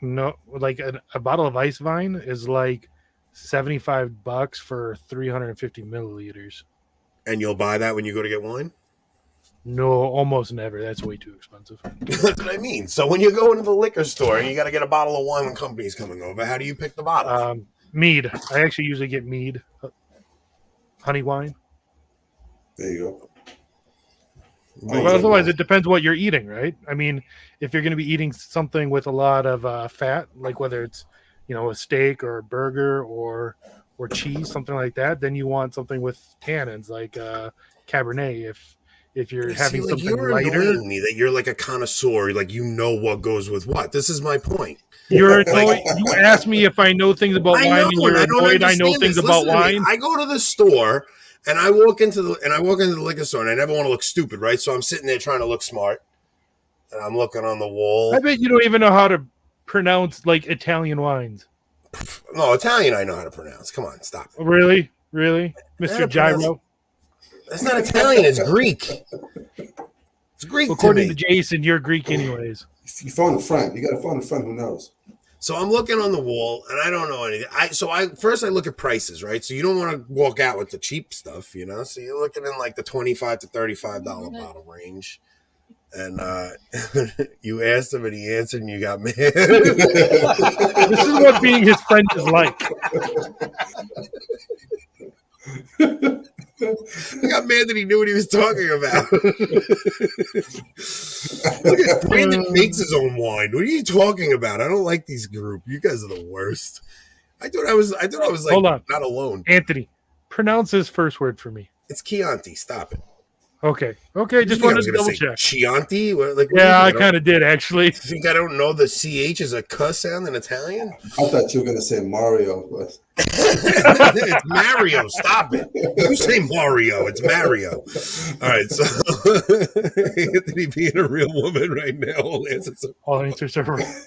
No, like a bottle of ice vine is like $75 for 350 milliliters. And you'll buy that when you go to get wine? No, almost never. That's way too expensive. That's what I mean. So when you go into the liquor store and you got to get a bottle of wine when company's coming over, how do you pick the bottle? Mead. I actually usually get mead. Honey wine. There you go. Well, otherwise, it depends what you're eating, right? I mean, if you're going to be eating something with a lot of fat, like whether it's, a steak or a burger or cheese, something like that, then you want something with tannins like Cabernet. If you're having something lighter, annoying me that you're like a connoisseur, like you know what goes with what. This is my point. You're annoyed. You ask me if I know things about wine, and you're annoyed I know things about wine. I go to the store and I walk into the liquor store, and I never want to look stupid, right? So I'm sitting there trying to look smart, and I'm looking on the wall. I bet you don't even know how to pronounce like Italian wines. No, Italian I know how to pronounce. Come on, stop. Really? Mr. Gyro? That's not Italian, it's Greek. It's Greek. According to Jason, you're Greek anyways. You phone a friend. You got to phone a friend who knows. So I'm looking on the wall and I don't know anything. First I look at prices, right? So you don't want to walk out with the cheap stuff, So you're looking in like the $25 to $35 bottle range. And you asked him and he answered and you got mad. This is what being his friend is like. I got mad that he knew what he was talking about. Look at Brandon makes his own wine. What are you talking about? I don't like these group. You guys are the worst. I thought I was like, hold on. Not alone. Anthony, pronounce his first word for me. It's Chianti. Stop it. Okay. Just wanted to double check. Chianti? Yeah, I kind of did actually. You think I don't know the CH is a cuss sound in Italian? I thought you were going to say Mario. But... It's Mario. Stop it. You say Mario. It's Mario. All right. So Anthony being a real woman right now. All answers are right.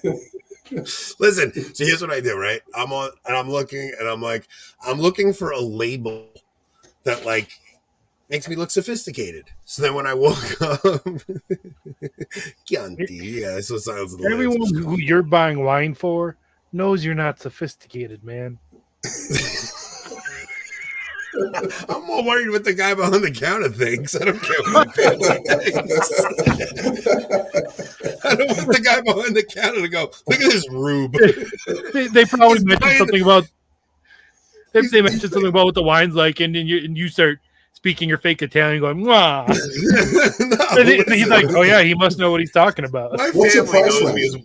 Listen. So here's what I do. Right. I'm looking and I'm like, I'm looking for a label that like makes me look sophisticated. So then when I woke up, Chianti. Yeah, that's what sounds. Everyone who you're buying wine for knows you're not sophisticated, man. I'm more worried what the guy behind the counter thinks. I don't care what the family thinks. I don't want the guy behind the counter to go, look at this rube. They probably mentioned something about. If they mentioned something about what the wine's like, and you start speaking your fake Italian, going, "Mwah." No, And he's like, "Oh yeah, he must know what he's talking about." my What's your family price knows me range? as.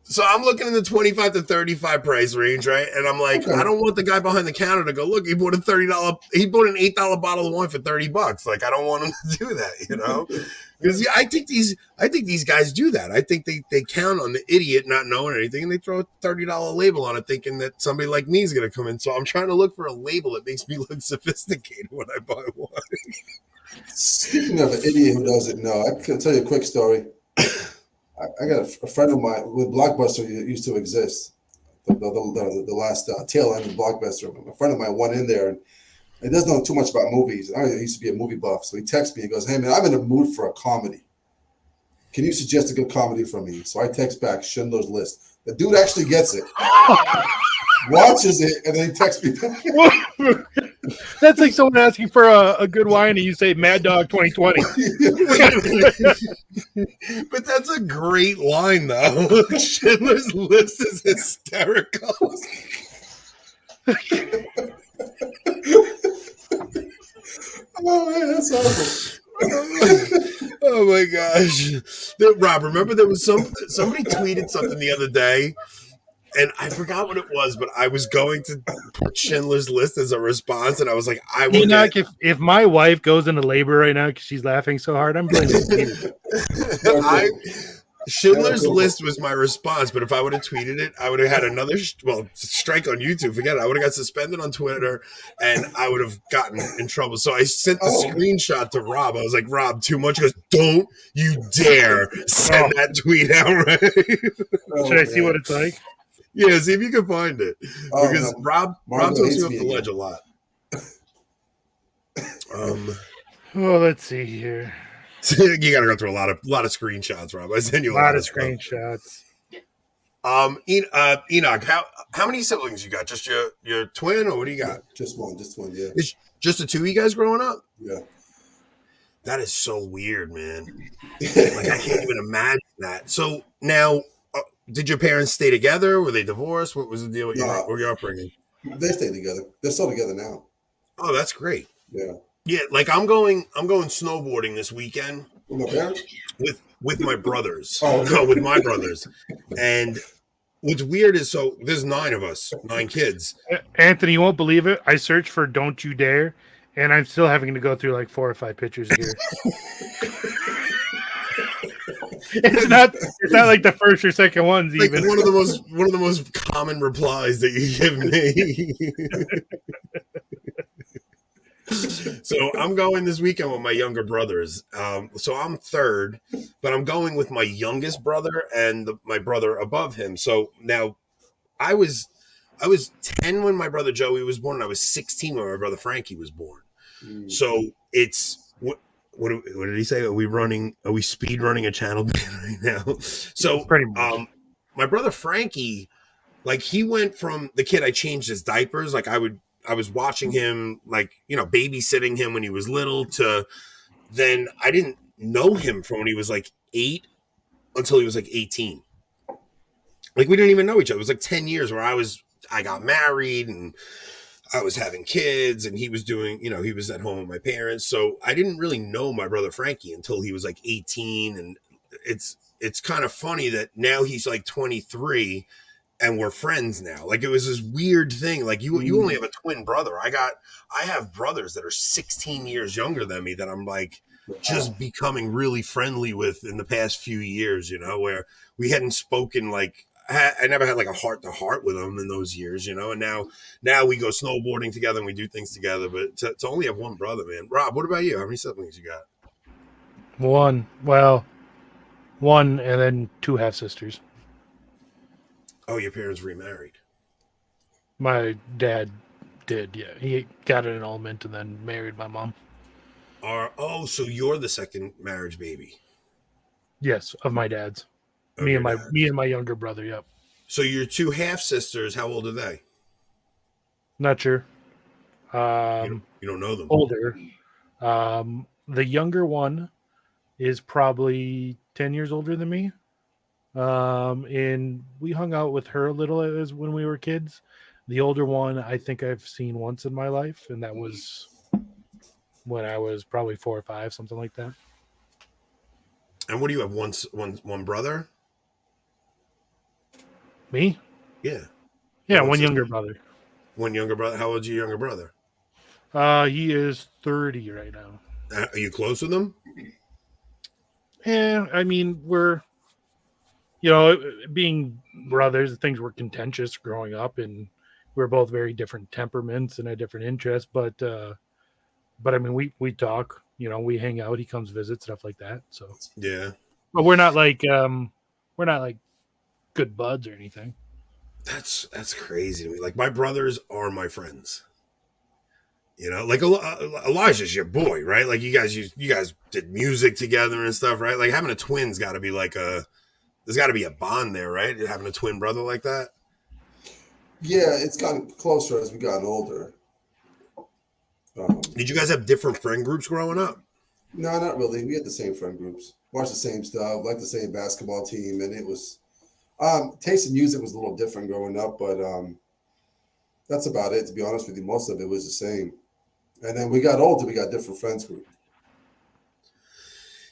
So I'm looking in the 25 to 35 price range, right? And I'm like, Okay. I don't want the guy behind the counter to go, look, he bought an $8 bottle of wine for $30. Like, I don't want him to do that, you know? Because I think these guys do that. I think they count on the idiot not knowing anything, and they throw a $30 label on it, thinking that somebody like me is going to come in. So I'm trying to look for a label that makes me look sophisticated when I buy wine. Speaking of an idiot who doesn't know, I can tell you a quick story. I got a friend of mine with Blockbuster used to exist. The last tail end of Blockbuster. A friend of mine went in there and he doesn't know too much about movies. I used to be a movie buff, so he texts me and goes, "Hey man, I'm in a mood for a comedy. Can you suggest a good comedy for me?" So I text back Schindler's List. The dude actually gets it, watches it, and then he texts me back. That's like someone asking for a good wine and you say Mad Dog 2020. But that's a great line, though. Schindler's List is hysterical. Oh man, that's awful. Oh my gosh, Rob! Remember there was somebody tweeted something the other day, and I forgot what it was, but I was going to put Schindler's List as a response, and I was like, I will. Enoch, if my wife goes into labor right now because she's laughing so hard, I'm blaming you. Schindler's List was my response, but if I would have tweeted it, I would have had another strike on YouTube. Forget it. I would have got suspended on Twitter, and I would have gotten in trouble. So I sent the screenshot to Rob. I was like, "Rob, too much." He goes, "Don't you dare send that tweet out!" Right? Should I see what it's like? Yeah, see if you can find it, because no. Rob takes you off the ledge a lot. Let's see here. You got to go through a lot of screenshots, Rob. I send you a lot of screenshots. Enoch, how many siblings you got? Just your twin, or what do you got? Just one, yeah. It's just the two of you guys growing up? Yeah. That is so weird, man. Like, I can't even imagine that. So now, did your parents stay together? Were they divorced? What was the deal with your upbringing? They stay together. They're still together now. Oh, that's great. Yeah. Yeah, like I'm going snowboarding this weekend with my parents, with my brothers. Oh, okay. No, with my brothers. And what's weird is, so there's 9 of us, 9 kids. Anthony, you won't believe it. I searched for "Don't You Dare," and I'm still having to go through like 4 or 5 pictures here. It's not like the first or second ones, like even. one of the most common replies that you give me. So I'm going this weekend with my younger brothers. So I'm third, but I'm going with my youngest brother and my brother above him. So now I was 10 when my brother Joey was born, and I was 16 when my brother Frankie was born. So it's what did he say? Are we speed running a channel right now? So pretty much. My brother Frankie, like, he went from the kid I changed his diapers, like I was watching him, like, you know, babysitting him when he was little, to then I didn't know him from when he was like 8 until he was like 18. Like, we didn't even know each other. It was like 10 years where I got married and I was having kids, and he was doing, you know, he was at home with my parents. So I didn't really know my brother Frankie until he was like 18. And it's kind of funny that now he's like 23 and we're friends now. Like, it was this weird thing. Like, you only have a twin brother. I have brothers that are 16 years younger than me that I'm like just becoming really friendly with in the past few years, you know, where we hadn't spoken, like, I never had like a heart to heart with them in those years, you know. And now we go snowboarding together and we do things together. But to only have one brother, man. Rob, what about you? How many siblings you got? One. Well, one, and then 2 half sisters. Oh, your parents remarried. My dad did, yeah. He got an annulment and then married my mom. So you're the second marriage baby? Yes, of my dad's. Of Me your and dad's. my younger brother, yep. So your 2 half sisters, how old are they? Not sure. You don't know them. Older. The younger one is probably 10 years older than me. And we hung out with her a little as when we were kids. The older one, I think I've seen once in my life, and that was when I was probably 4 or 5, something like that. And what do you have? One brother? Me? Yeah. Yeah, one younger brother. One younger brother. How old's your younger brother? He is 30 right now. Are you close with him? Yeah, I mean, we're, being brothers, things were contentious growing up, and we're both very different temperaments and had different interests. But I mean, we talk. We hang out. He comes visit, stuff like that. So yeah, but we're not like good buds or anything. That's crazy to me. Like, my brothers are my friends. Like Elijah's your boy, right? Like, you guys did music together and stuff, right? Like, having a twin's got to be like there's got to be a bond there, right? Having a twin brother like that. Yeah, it's gotten closer as we got older. Did you guys have different friend groups growing up? No, not really. We had the same friend groups, watched the same stuff, liked the same basketball team, and it was taste in music was a little different growing up, but that's about it. To be honest with you, most of it was the same. And then we got older, we got different friends group.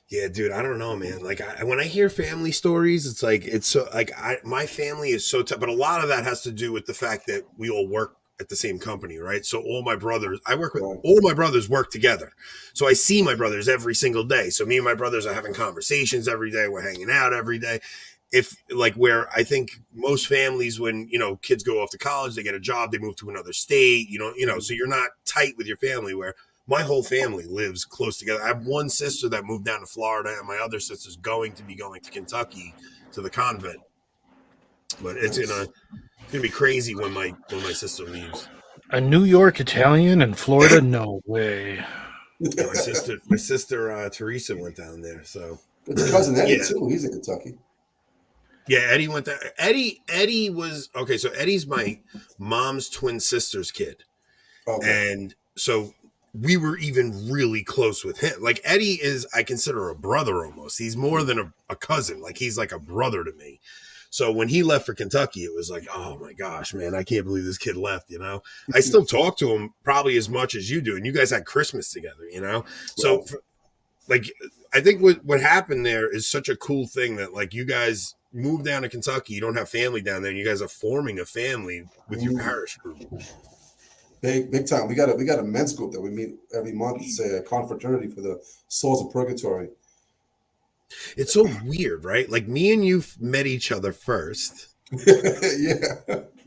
Yeah, dude, I don't know, man. Like, when I hear family stories, it's like, it's so, like, my family is so tough, but a lot of that has to do with the fact that we all work at the same company, right? So all my brothers, all my brothers work together. So I see my brothers every single day. So me and my brothers are having conversations every day. We're hanging out every day. Where I think most families, when, kids go off to college, they get a job, they move to another state, so you're not tight with your family, where my whole family lives close together. I have one sister that moved down to Florida, and my other sister's going to Kentucky to the convent. But it's gonna be crazy when my sister leaves. A New York Italian in Florida? No way. Yeah, my sister Teresa went down there. So but your cousin Eddie too. He's in Kentucky. Yeah, Eddie went there. Eddie was okay. So Eddie's my mom's twin sister's kid, and so we were even really close with him. Like, Eddie is, I consider, a brother almost. He's more than a cousin. Like, he's like a brother to me. So when he left for Kentucky, it was like, oh my gosh, man, I can't believe this kid left, I still talk to him probably as much as you do. And you guys had Christmas together, So, I think what happened there is such a cool thing that, like, you guys moved down to Kentucky, you don't have family down there, and you guys are forming a family with your parish group. Big time. We got a men's group that we meet every month. It's a confraternity for the souls of purgatory. It's so weird, right? Like, me and you met each other first. Yeah.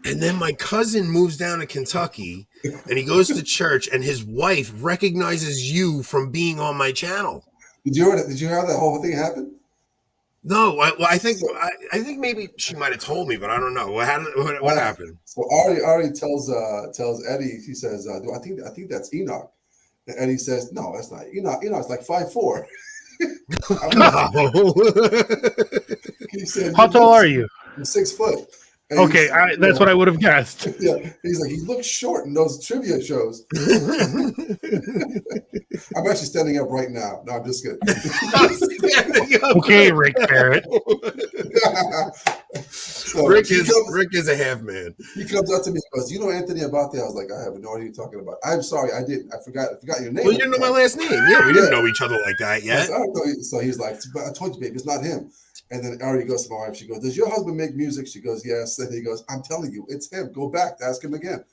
And then my cousin moves down to Kentucky, and he goes to church, and his wife recognizes you from being on my channel. Did you hear how that whole thing happened? No, I think maybe she might have told me, but I don't know. What happened? So Ari tells Eddie. He says, "I think that's Enoch." And Eddie says, "No, that's not Enoch. Enoch's like 5'4". He said, "How tall are you?" I'm 6 foot. And okay, that's what I would have guessed. Yeah, he's like, he looks short in those trivia shows. I'm actually standing up right now. No, I'm just kidding. Okay, Rick Barrett. So Rick is a half man. He comes up to me and goes, "You know Anthony about that?" I was like, "I have no idea what you're talking about." I'm sorry, I didn't. I forgot your name. Well, you didn't know my last name. Yeah, we didn't know each other like that yet. So he's like, "I told you, babe, it's not him." And then Ari goes to my wife. She goes, "Does your husband make music?" She goes, "Yes." And he goes, "I'm telling you, it's him. Go back, ask him again."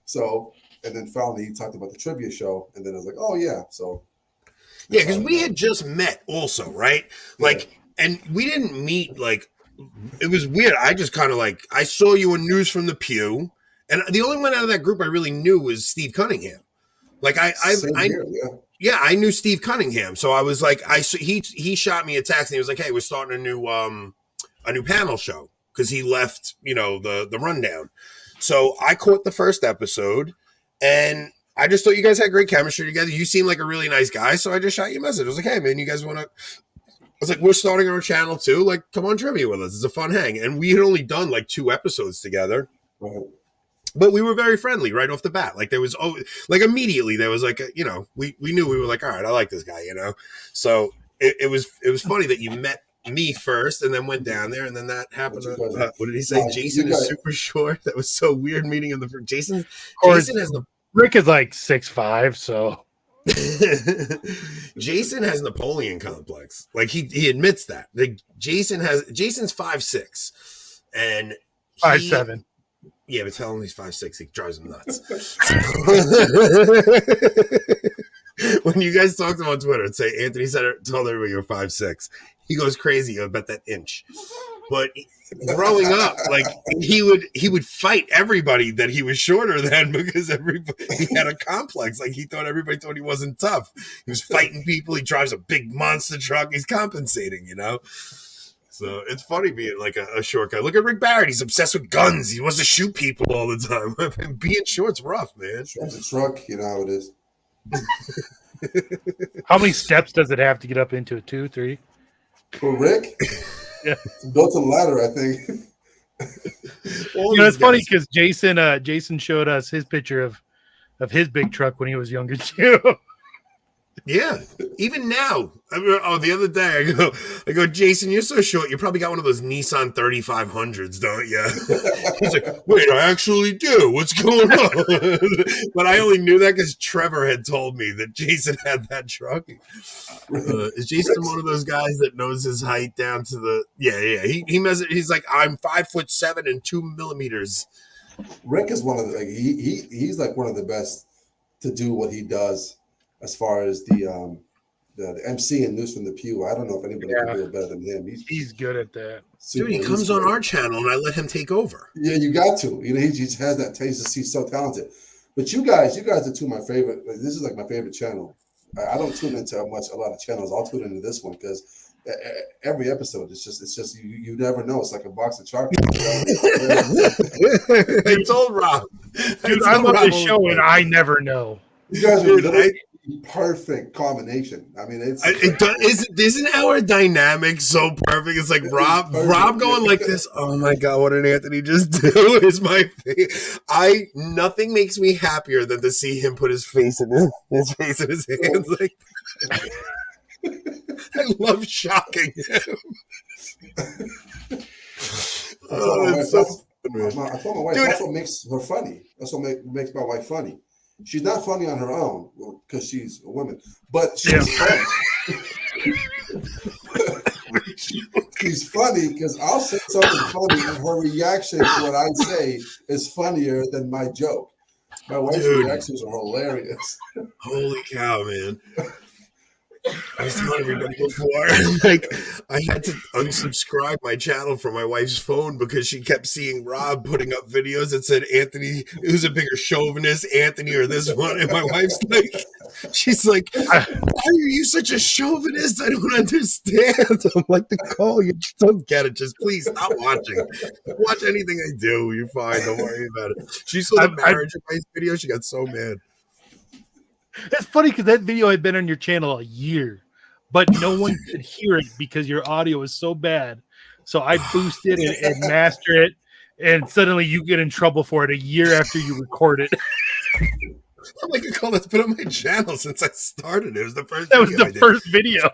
So, and then finally he talked about the trivia show, and then I was like, "Oh yeah." So, yeah, because we had just met also, right? Like, and we didn't meet like. It was weird. I just kind of I saw you in News from the Pew, and the only one out of that group I really knew was Steve Cunningham. Like I knew Steve Cunningham, so I was like, he shot me a text and he was like, "Hey, we're starting a new panel show," because he left, the rundown. So I caught the first episode, and I just thought you guys had great chemistry together. You seem like a really nice guy, so I just shot you a message. I was like, "Hey, man, you guys want to?" I was like, "We're starting our channel too. Like, come on trivia with us. It's a fun hang." And we had only done 2 episodes together. Right. But we were very friendly right off the bat. Like, there was immediately there was we knew, we were like, all right, I like this guy, So it was funny that you met me first and then went down there and then that happened. What did he say? Jason is super short. That was so weird meeting him. Jason has Rick is like 6'5", so Jason has Napoleon complex. Like he admits that. Like Jason's 5'6", and 5'7". Yeah, but tell him he's 5'6", it drives him nuts. When you guys talk to him on Twitter and say Anthony told everybody you're 5'6", he goes crazy about that inch. But growing up, like he would fight everybody that he was shorter than because he had a complex. Like he thought everybody thought he wasn't tough. He was fighting people. He drives a big monster truck. He's compensating, you know. So it's funny being like a short guy. Look at Rick Barrett. He's obsessed with guns. He wants to shoot people all the time. Being short's rough, man. Drives a truck, you know how it is. How many steps does it have to get up into it? 2, 3? For Rick? Yeah. It's built a ladder, I think. It's funny because Jason showed us his picture of his big truck when he was younger too. Yeah, even now. The other day I go, Jason, you're so short. You probably got one of those Nissan 3500s, don't you? He's like, wait, I actually do. What's going on? But I only knew that because Trevor had told me that Jason had that truck. Is Jason one of those guys that knows his height down to the? Yeah. He measures. He's like, I'm 5'7" and 2 millimeters. Rick is one of the he's like one of the best to do what he does. As far as the MC and News from the Pew, I don't know if anybody can do it better than him. He's good at that. Dude, he comes on our channel and I let him take over. Yeah, you got to. You know, he just has that taste. He's so talented. But you guys are two of my favorite. Like, this is like my favorite channel. I don't tune into a lot of channels. I'll tune into this one because every episode it's just you never know. It's like a box of chocolates. I told Rob, dude, I love this show and I never know. You guys are perfect combination. I mean, isn't our dynamic so perfect? It's like Rob going like this. Oh my god, what did Anthony just do? Is my face. Nothing makes me happier than to see him put his face in his face in his hands. Like I love shocking him. I told my wife that's what makes her funny. That's what makes my wife funny. She's not funny on her own because she's a woman, but she's funny. She's funny because I'll say something funny and her reaction to what I say is funnier than my joke. My wife's reactions are hilarious. Holy cow, man. I was telling everybody before, like I had to unsubscribe my channel from my wife's phone because she kept seeing Rob putting up videos that said Anthony, who's a bigger chauvinist, Anthony or this one, and my wife's like, she's like, why are you such a chauvinist? I don't understand. I'm like, Nicole, you just don't get it. Just please stop watching. Watch anything I do. You're fine. Don't worry about it. She saw the marriage advice video. She got so mad. That's funny because that video had been on your channel a year, but no one could hear it because your audio is so bad. So I boosted it and master it, and suddenly you get in trouble for it a year after you record it. I'm like, Nicole, that's been on my channel since I started. It was the first. That was the first video.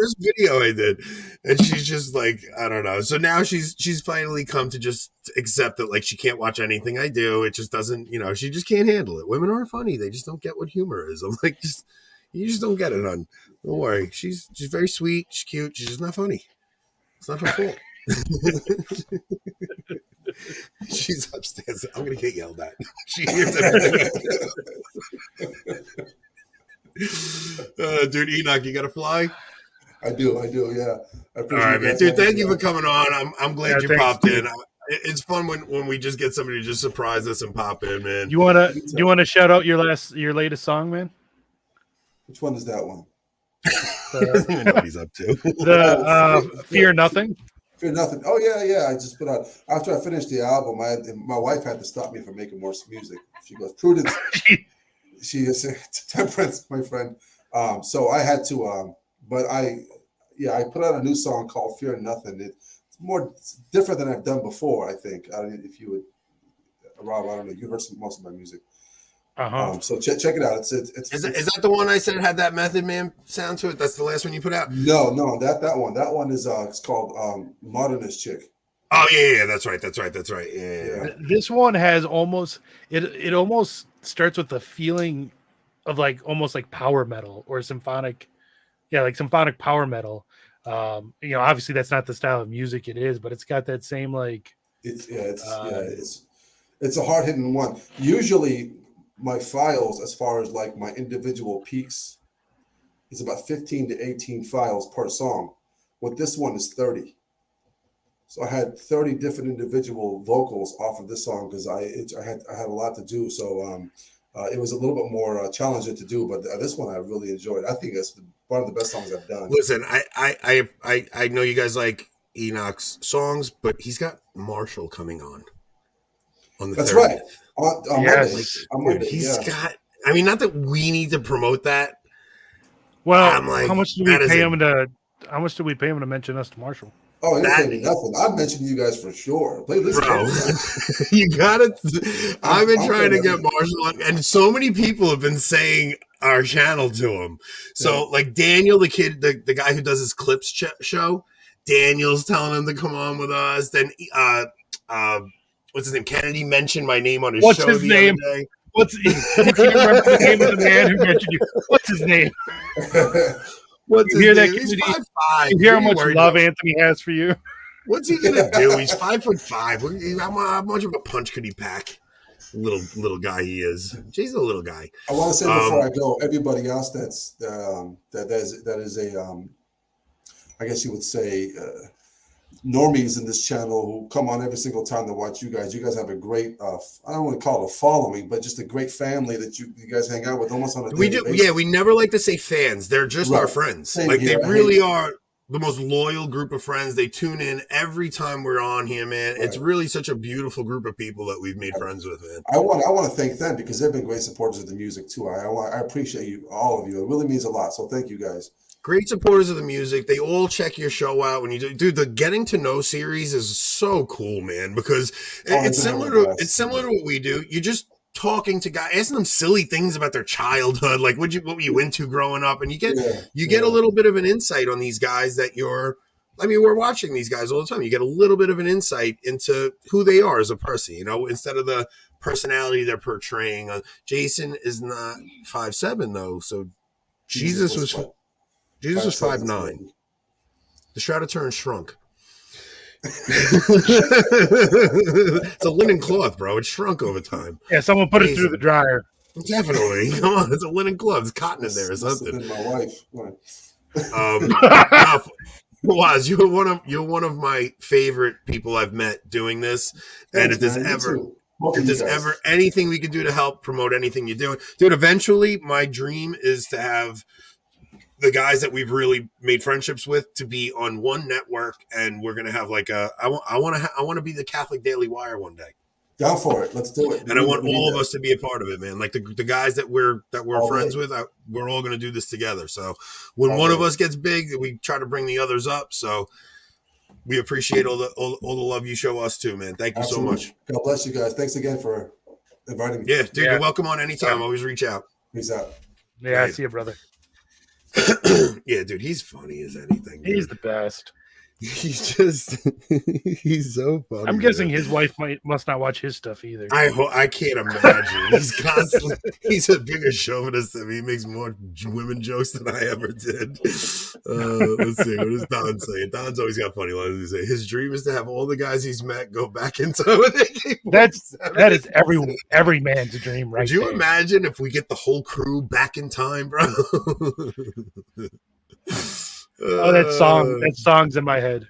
First video I did, and she's just like, I don't know. So now she's finally come to just accept that, like, she can't watch anything I do. It just doesn't, she just can't handle it. Women are funny; they just don't get what humor is. I'm like, you just don't get it, hon. Don't worry. She's very sweet. She's cute. She's just not funny. It's not her fault. She's upstairs. I'm gonna get yelled at. She hears everything. Dude, Enoch, you gotta fly. I do, yeah. I appreciate all right, man. Dude, thank you for coming on. I'm glad you popped in. It's fun when we just get somebody to just surprise us and pop in, man. You wanna shout out your latest song, man? Which one is that one? I don't even know what he's up to. The Fear Nothing. Fear Nothing. Oh yeah. I just put out after I finished the album. My wife had to stop me from making more music. She goes, Prudence. She is Temperance, my friend. So I had to. But I put out a new song called Fear Nothing. It's different than I've done before, I think. If you would, Rob, I don't know. You heard most of my music. So check it out. Is that the one I said had that Method Man sound to it? That's the last one you put out? No, that one. That one is it's called Modernist Chick. Oh yeah, that's right. Yeah. This one has almost it almost starts with the feeling of like almost like power metal or symphonic, like symphonic power metal. Obviously that's not the style of music it is, but it's got that same like it's a hard hitting one. Usually my files, as far as like my individual peaks, is about 15 to 18 files per song. With this one is 30. So I had 30 different individual vocals off of this song because I had a lot to do. So it was a little bit more challenging to do, but this one I really enjoyed. I think it's one of the best songs I've done. Listen, I know you guys like Enoch's songs, but he's got Marshall coming on the That's 30th. right. On Monday. He's got. I mean, not that we need to promote that. Well, how much do we pay him to? How much do we pay him to mention us to Marshall? Oh, you're paying me nothing. I've mentioned you guys for sure. Bro, you gotta. I've been trying to get Marshall on, and so many people have been saying our channel to him. So, like Daniel, the kid, the guy who does his clips show, Daniel's telling him to come on with us. Then, what's his name? Kennedy mentioned my name on his show the other day. You can't remember the name of the man who mentioned you. What's his name? What's you his hear name? that? He's 5'5". You hear how much love Anthony has for you? What's he gonna do? He's 5'5". How much of a punch could he pack? Little guy he is. He's a little guy. I want to say before I go, everybody else that is a I guess you would say normies in this channel who come on every single time to watch you guys. You guys have a great I don't want to call it a following, but just a great family that you guys hang out with almost on a daily basis. Yeah, we never like to say fans. They're just our friends. Same like here. They really are the most loyal group of friends. They tune in every time we're on here, man. Right. It's really such a beautiful group of people that we've made friends with, man. I want to thank them because they've been great supporters of the music too. I appreciate you, all of you. It really means a lot. So thank you guys. Great supporters of the music. They all check your show out when you do. Dude, the Getting to Know series is so cool, man, because it's similar to what we do. You're just talking to guys, asking them silly things about their childhood, like what were you into growing up, and you get a little bit of an insight on these guys that we're watching these guys all the time. You get a little bit of an insight into who they are as a person, instead of the personality they're portraying. Jason is not 5'7" though, so Jesus was 5'9". The Shroud of Turin shrunk. It's a linen cloth, bro. It shrunk over time. Yeah, someone put it through the dryer. Definitely. Come on, it's a linen cloth. It's cotton in there or something. My wife. Waz, you're one of my favorite people I've met doing this. And if there's ever anything we can do to help promote anything you're doing, dude, eventually my dream is to have the guys that we've really made friendships with to be on one network, and we're gonna have like I want to be the Catholic Daily Wire one day. Down for it. Let's do it. And I want all of us to be a part of it, man. Like the guys that we're friends with, we're all gonna do this together. So when one of us gets big, we try to bring the others up. So we appreciate all the love you show us too, man. Thank you so much. God bless you guys. Thanks again for inviting me. Yeah, dude, you're welcome on anytime. Always reach out. Peace out. Yeah, I see you, brother. Yeah, dude, he's funny as anything. Dude. He's the best. He's so funny. I'm guessing his wife must not watch his stuff either. I can't imagine. He's a bigger chauvinist than me. He makes more women jokes than I ever did. Let's see. What does Don say? Don's always got funny lines to say. His dream is to have all the guys he's met go back in time. That is every man's dream, right? Could you imagine if we get the whole crew back in time, bro? That song's in my head.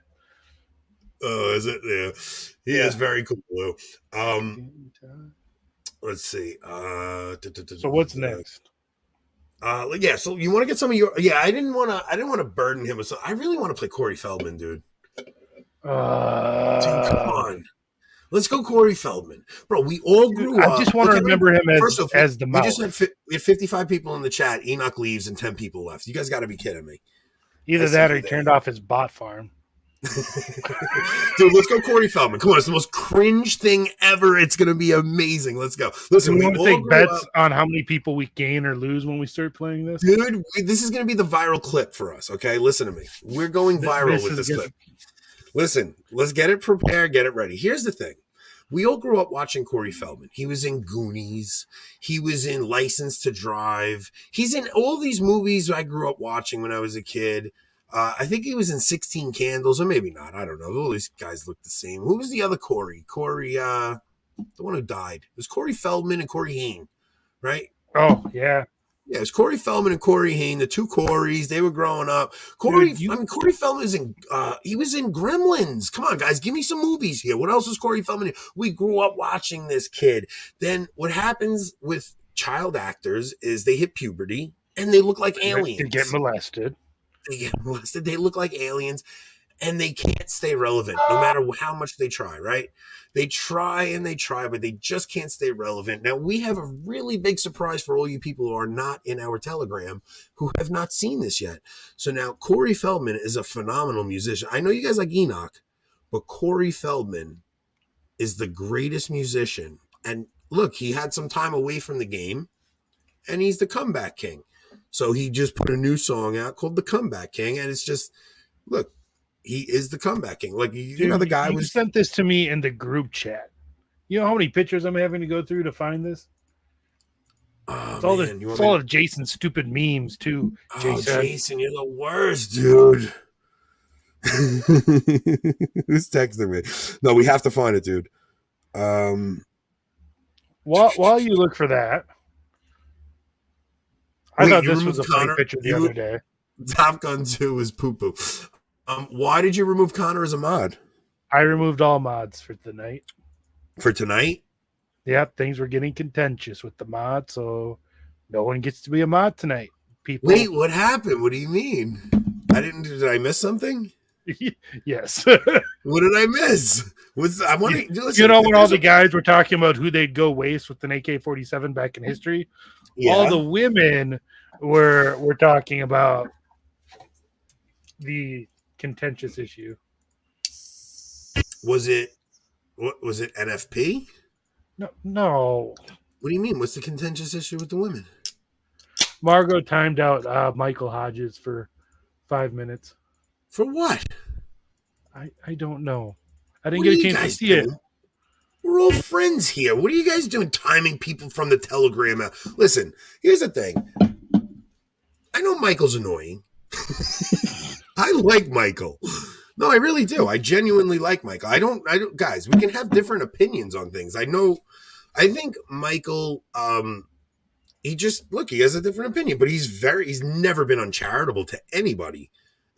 Oh, is it? Yeah. He is very cool. Let's see. So what's next? Yeah, so you want to get some of your I didn't want to burden him with something. I really want to play Corey Feldman, dude. Dude, come on. Let's go Corey Feldman. Bro, we all grew up. I just want to remember him as the mouse. We had 55 people in the chat. Enoch leaves and 10 people left. You guys got to be kidding me. Either that or he turned off his bot farm. Dude, let's go Corey Feldman. Come on, it's the most cringe thing ever. It's going to be amazing. Let's go. Listen, we want to take bets on how many people we gain or lose when we start playing this? Dude, this is going to be the viral clip for us, okay? Listen to me. We're going viral with this clip. Listen, let's get it prepared, get it ready. Here's the thing. We all grew up watching Corey Feldman. He was in Goonies. He was in License to Drive. He's in all these movies I grew up watching when I was a kid. I think he was in 16 Candles, or maybe not. I don't know. All these guys look the same. Who was the other Corey? Corey, the one who died. It was Corey Feldman and Corey Haim, right? Oh, yeah. Yeah, it was Corey Feldman and Corey Haim, the two Coreys. They were growing up. Corey Feldman was in. He was in Gremlins. Come on, guys, give me some movies here. What else was Corey Feldman in? We grew up watching this kid. Then what happens with child actors is they hit puberty and they look like aliens. They get molested. They look like aliens, and they can't stay relevant no matter how much they try. Right? They try and they try, but they just can't stay relevant. Now, we have a really big surprise for all you people who are not in our Telegram who have not seen this yet. So now Corey Feldman is a phenomenal musician. I know you guys like Enoch, but Corey Feldman is the greatest musician. And look, he had some time away from the game, and he's the comeback king. So he just put a new song out called The Comeback King, and it's just, look, he is the comeback king. Like, you know, the guy was sent this to me in the group chat. You know how many pictures I'm having to go through to find this? Oh, it's all of Jason's stupid memes too. Jason, you're the worst, dude. Who's texting me? No, we have to find it, dude. While you look for that, I thought this was a funny picture the other day. Top Gun 2 was poo-poo. Why did you remove Connor as a mod? I removed all mods for tonight. For tonight? Yep, things were getting contentious with the mod, so no one gets to be a mod tonight. People. Wait, what happened? What do you mean? Did I miss something? Yes. What did I miss? When all the guys were talking about who they'd go waste with an AK-47 back in history, all the women were talking about the contentious issue. Was it NFP? No. What do you mean? What's the contentious issue with the women? Margot timed out Michael Hodges for 5 minutes. For what? I don't know. I didn't get a chance to see it. We're all friends here. What are you guys doing timing people from the Telegram out? Listen, here's the thing. I know Michael's annoying. I like Michael. No, I really do. I genuinely like Michael. I don't guys, we can have different opinions on things. I think Michael he has a different opinion, but he's never been uncharitable to anybody.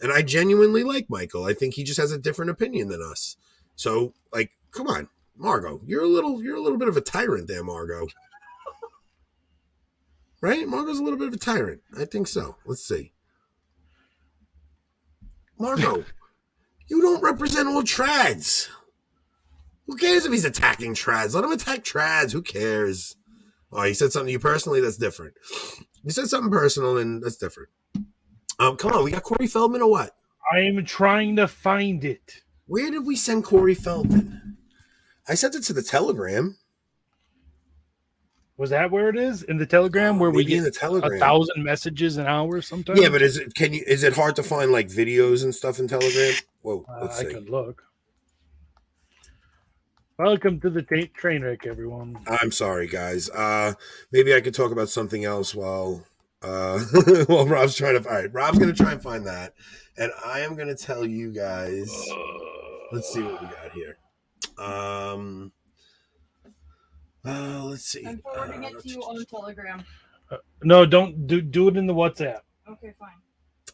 And I genuinely like Michael. I think he just has a different opinion than us. So, like, come on, Margot, you're a little bit of a tyrant there, Margot. Right? Margot's a little bit of a tyrant. I think so. Let's see. Margot, you don't represent all trads. Who cares if he's attacking trads? Let him attack trads. Who cares? Oh, he said something to you personally? That's different. You said something personal, and that's different. Come on, we got Corey Feldman or what? I am trying to find it. Where did we send Corey Feldman? I sent it to the Telegram. Was that where it is? In the Telegram, where we get 1,000 messages an hour sometimes? Yeah, but is it hard to find like videos and stuff in Telegram? Whoa, let's see. I can look. Welcome to the train wreck, everyone. I'm sorry, guys. Maybe I could talk about something else while Rob's trying to. All right, Rob's going to try and find that, and I am going to tell you guys. Let's see what we got here. Let's see. I'm forwarding it to you on Telegram. No, don't do it in the WhatsApp. Okay, fine.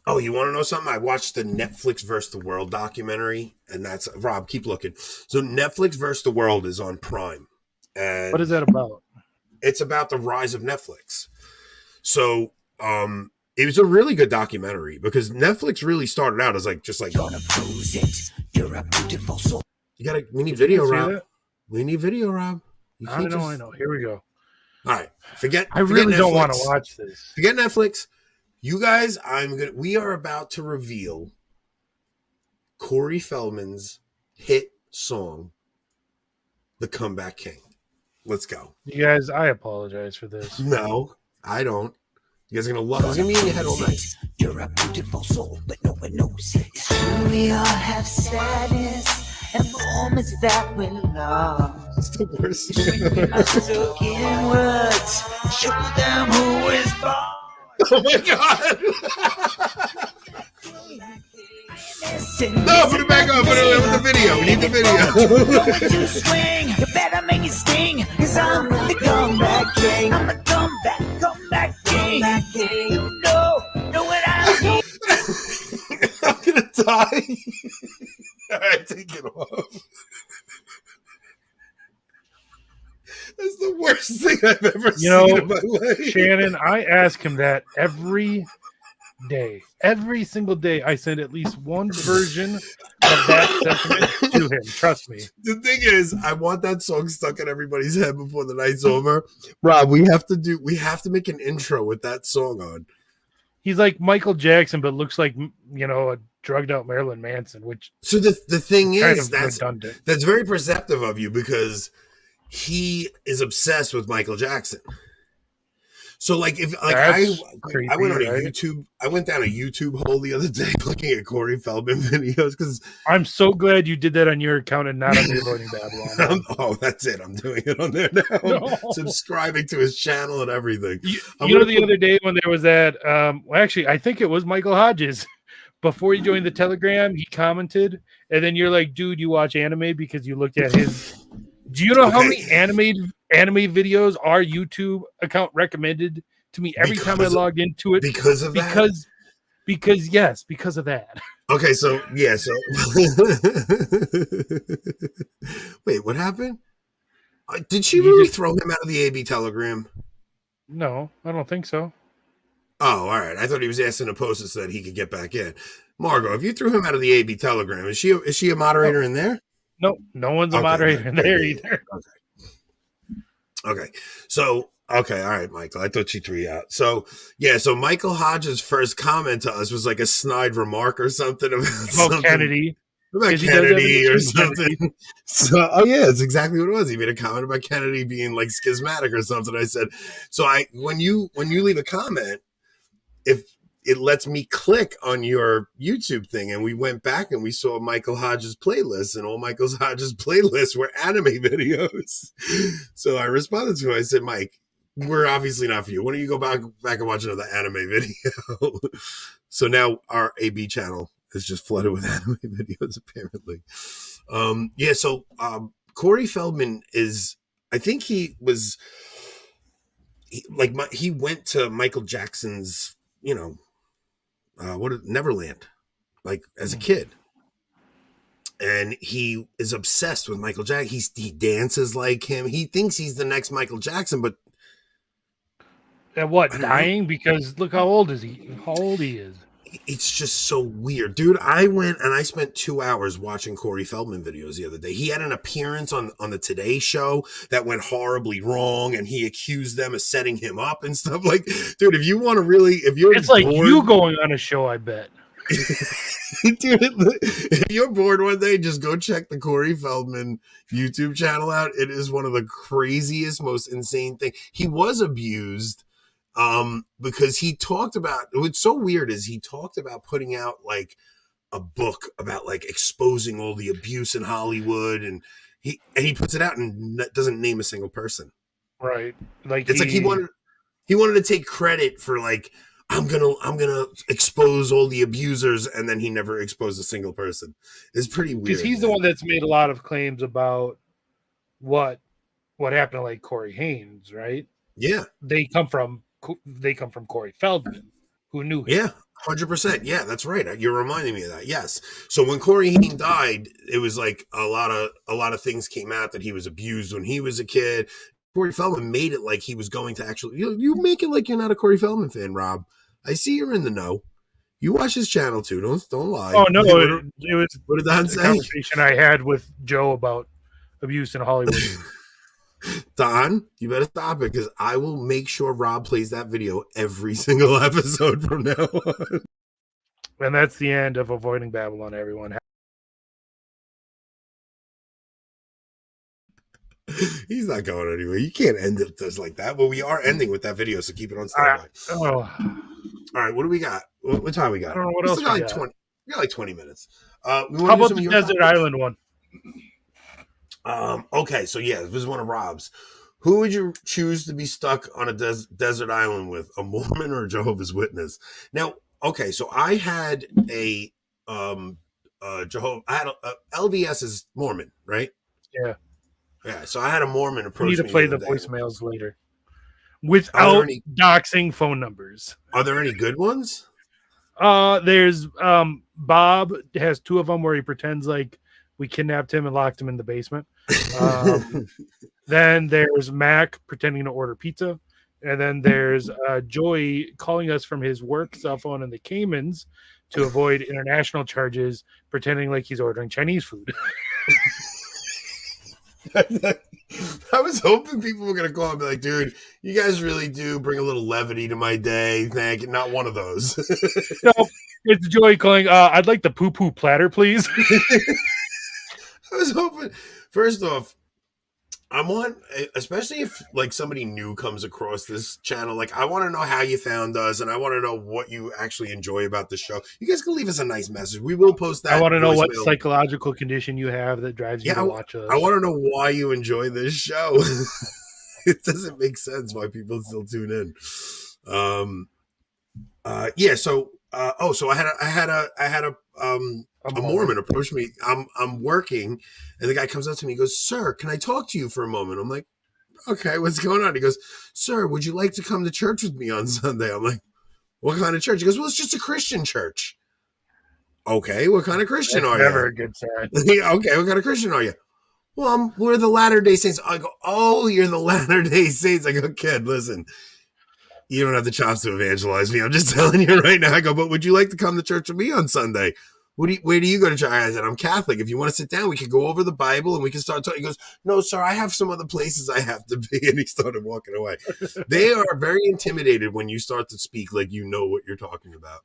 Oh, you want to know something? I watched the Netflix vs. the World documentary, and that's Rob. Keep looking. So Netflix vs. the World is on Prime. And what is that about? It's about the rise of Netflix. So it was a really good documentary because Netflix really started out as just like you're a beautiful soul. We need video, Rob. We need video, Rob. I know. Here we go. All right. I really don't want to watch this. Forget Netflix. You guys, we are about to reveal Corey Feldman's hit song, The Comeback King. Let's go. You guys, I apologize for this. No, I don't. You guys are going to love it. It's going to be in your head all night. You're a beautiful soul, but no one knows it. It's true we all have sadness and moments that we lost. It's the worst. Show them who is born. Oh my god! No, put it back on. Put it with the video. We need the video. To swing, you better make it sting, 'cause I'm the comeback king. I'm the comeback king. You know what I mean. I'm gonna die. All right, take it off. That's the worst thing I've ever seen in my life. Shannon, I ask him that every day. Every single day, I send at least one version of that sentiment to him. Trust me. The thing is, I want that song stuck in everybody's head before the night's over. Rob, we have to make an intro with that song on. He's like Michael Jackson, but looks like, a drugged out Marilyn Manson, which so the thing is redundant. That's very perceptive of you because he is obsessed with Michael Jackson. So I went on a YouTube. I went down a YouTube hole the other day looking at Corey Feldman videos because I'm so glad you did that on your account and not on your Avoiding Babylon. Oh, that's it. I'm doing it on there now. No. Subscribing to his channel and everything. The other day when there was that, actually, I think it was Michael Hodges. Before you joined the Telegram, he commented, and then you're like, "Dude, you watch anime because you looked at his." Do you know how many anime videos our YouTube account recommended to me every time I logged into it? Because of that? Because of that. Okay, so wait, what happened? Did she really throw him out of the AB Telegram? No, I don't think so. Oh, all right. I thought he was asking to post it so that he could get back in. Margo, if you threw him out of the AB Telegram, is she a moderator in there? No one's a moderator in there either. Okay. So, all right, Michael. I thought she threw you out. So, so Michael Hodges' first comment to us was like a snide remark or something about Kennedy. About Kennedy or something. So, it's exactly what it was. He made a comment about Kennedy being like schismatic or something. I said, when you leave a comment, if it lets me click on your YouTube thing, and we went back and we saw Michael Hodges playlist, and all Michael Hodges playlists were anime videos. So I responded to him. I said, Mike, we're obviously not for you. Why don't you go back and watch another anime video? So now our AB channel is just flooded with anime videos, apparently. So Corey Feldman is, I think he was he went to Michael Jackson's, Neverland, as a kid, and he is obsessed with Michael Jackson. He dances like him. He thinks he's the next Michael Jackson, but dying? Because look how old is he? How old he is? It's just so weird, dude. I went and I spent 2 hours watching Corey Feldman videos the other day. He had an appearance on the Today Show that went horribly wrong, and he accused them of setting him up and stuff. Like, dude, if you want to really, it's like bored, you going on a show, I bet. Dude, if you're bored one day, just go check the Corey Feldman YouTube channel out. It is one of the craziest, most insane things. He was abused. Because he talked about, what's so weird is he talked about putting out a book about exposing all the abuse in Hollywood, and he puts it out and doesn't name a single person. Right. He wanted to take credit for I'm gonna expose all the abusers, and then he never exposed a single person. It's pretty weird. Because he's the one that's made a lot of claims about what happened to Corey Haines, right? Yeah. They come from Corey Feldman, who knew him. Yeah, 100%. Yeah, that's right. You're reminding me of that. Yes. So when Corey Haim died, it was a lot of things came out that he was abused when he was a kid. Corey Feldman made it like he was going to actually. You make it like you're not a Corey Feldman fan, Rob. I see you're in the know. You watch his channel too. Don't lie. Oh no, it was what did Don say? Conversation I had with Joe about abuse in Hollywood. Don, you better stop it, because I will make sure Rob plays that video every single episode from now on. And that's the end of Avoiding Babylon, everyone. He's not going anywhere. You can't end it just like that. Well, we are ending with that video, so keep it on standby. All right, what do we got? What time we got? I don't know what else we got. We got 20 minutes. How about the Desert Island one? Okay, so yeah, this is one of Rob's. Who would you choose to be stuck on a desert island with, a Mormon or a Jehovah's Witness? Now, okay, so I had a LDS is Mormon, right? Yeah. Yeah, so I had a Mormon We need approach to me play the the other day. voicemails later Are there without any doxing phone numbers. good ones? There's Bob has two of them where he pretends like we kidnapped him and locked him in the basement. Then there's Mac pretending to order pizza. And then there's Joey calling us from his work cell phone in the Caymans to avoid international charges, pretending like he's ordering Chinese food. I was hoping people were going to call and be like, dude, you guys really do bring a little levity to my day. Thank you. Not one of those. No, it's Joey calling. I'd like the poo-poo platter, please. I was hoping, first off, I want, especially if like somebody new comes across this channel, like I want to know how you found us, and I want to know what you actually enjoy about the show. You guys can leave us a nice message. We will post that. I want to know what voicemail. psychological condition you have that drives you to watch us. I want to know why you enjoy this show. It doesn't make sense why people still tune in. Yeah. So, so I had a Mormon approach me. I'm working, and the guy comes up to me. He goes, "Sir, can I talk to you for a moment?" I'm like, "Okay, what's going on?" He goes, "Sir, would you like to come to church with me on Sunday?" I'm like, "What kind of church?" He goes, "Well, it's just a Christian church." Okay, what kind of Christian are you? Never a good sign. Okay, what kind of Christian are you? Well, we're the Latter-day Saints. I go, "Oh, you're the Latter-day Saints." I go, "Kid, listen, you don't have the chops to evangelize me. I'm just telling you right now." I go, "But would you like to come to church with me on Sunday?" Where do you go to church? I said, "I'm Catholic. If you want to sit down, we could go over the Bible and we can start talking." He goes, "No, sir, I have some other places I have to be." And he started walking away. They are very intimidated when you start to speak like you know what you're talking about.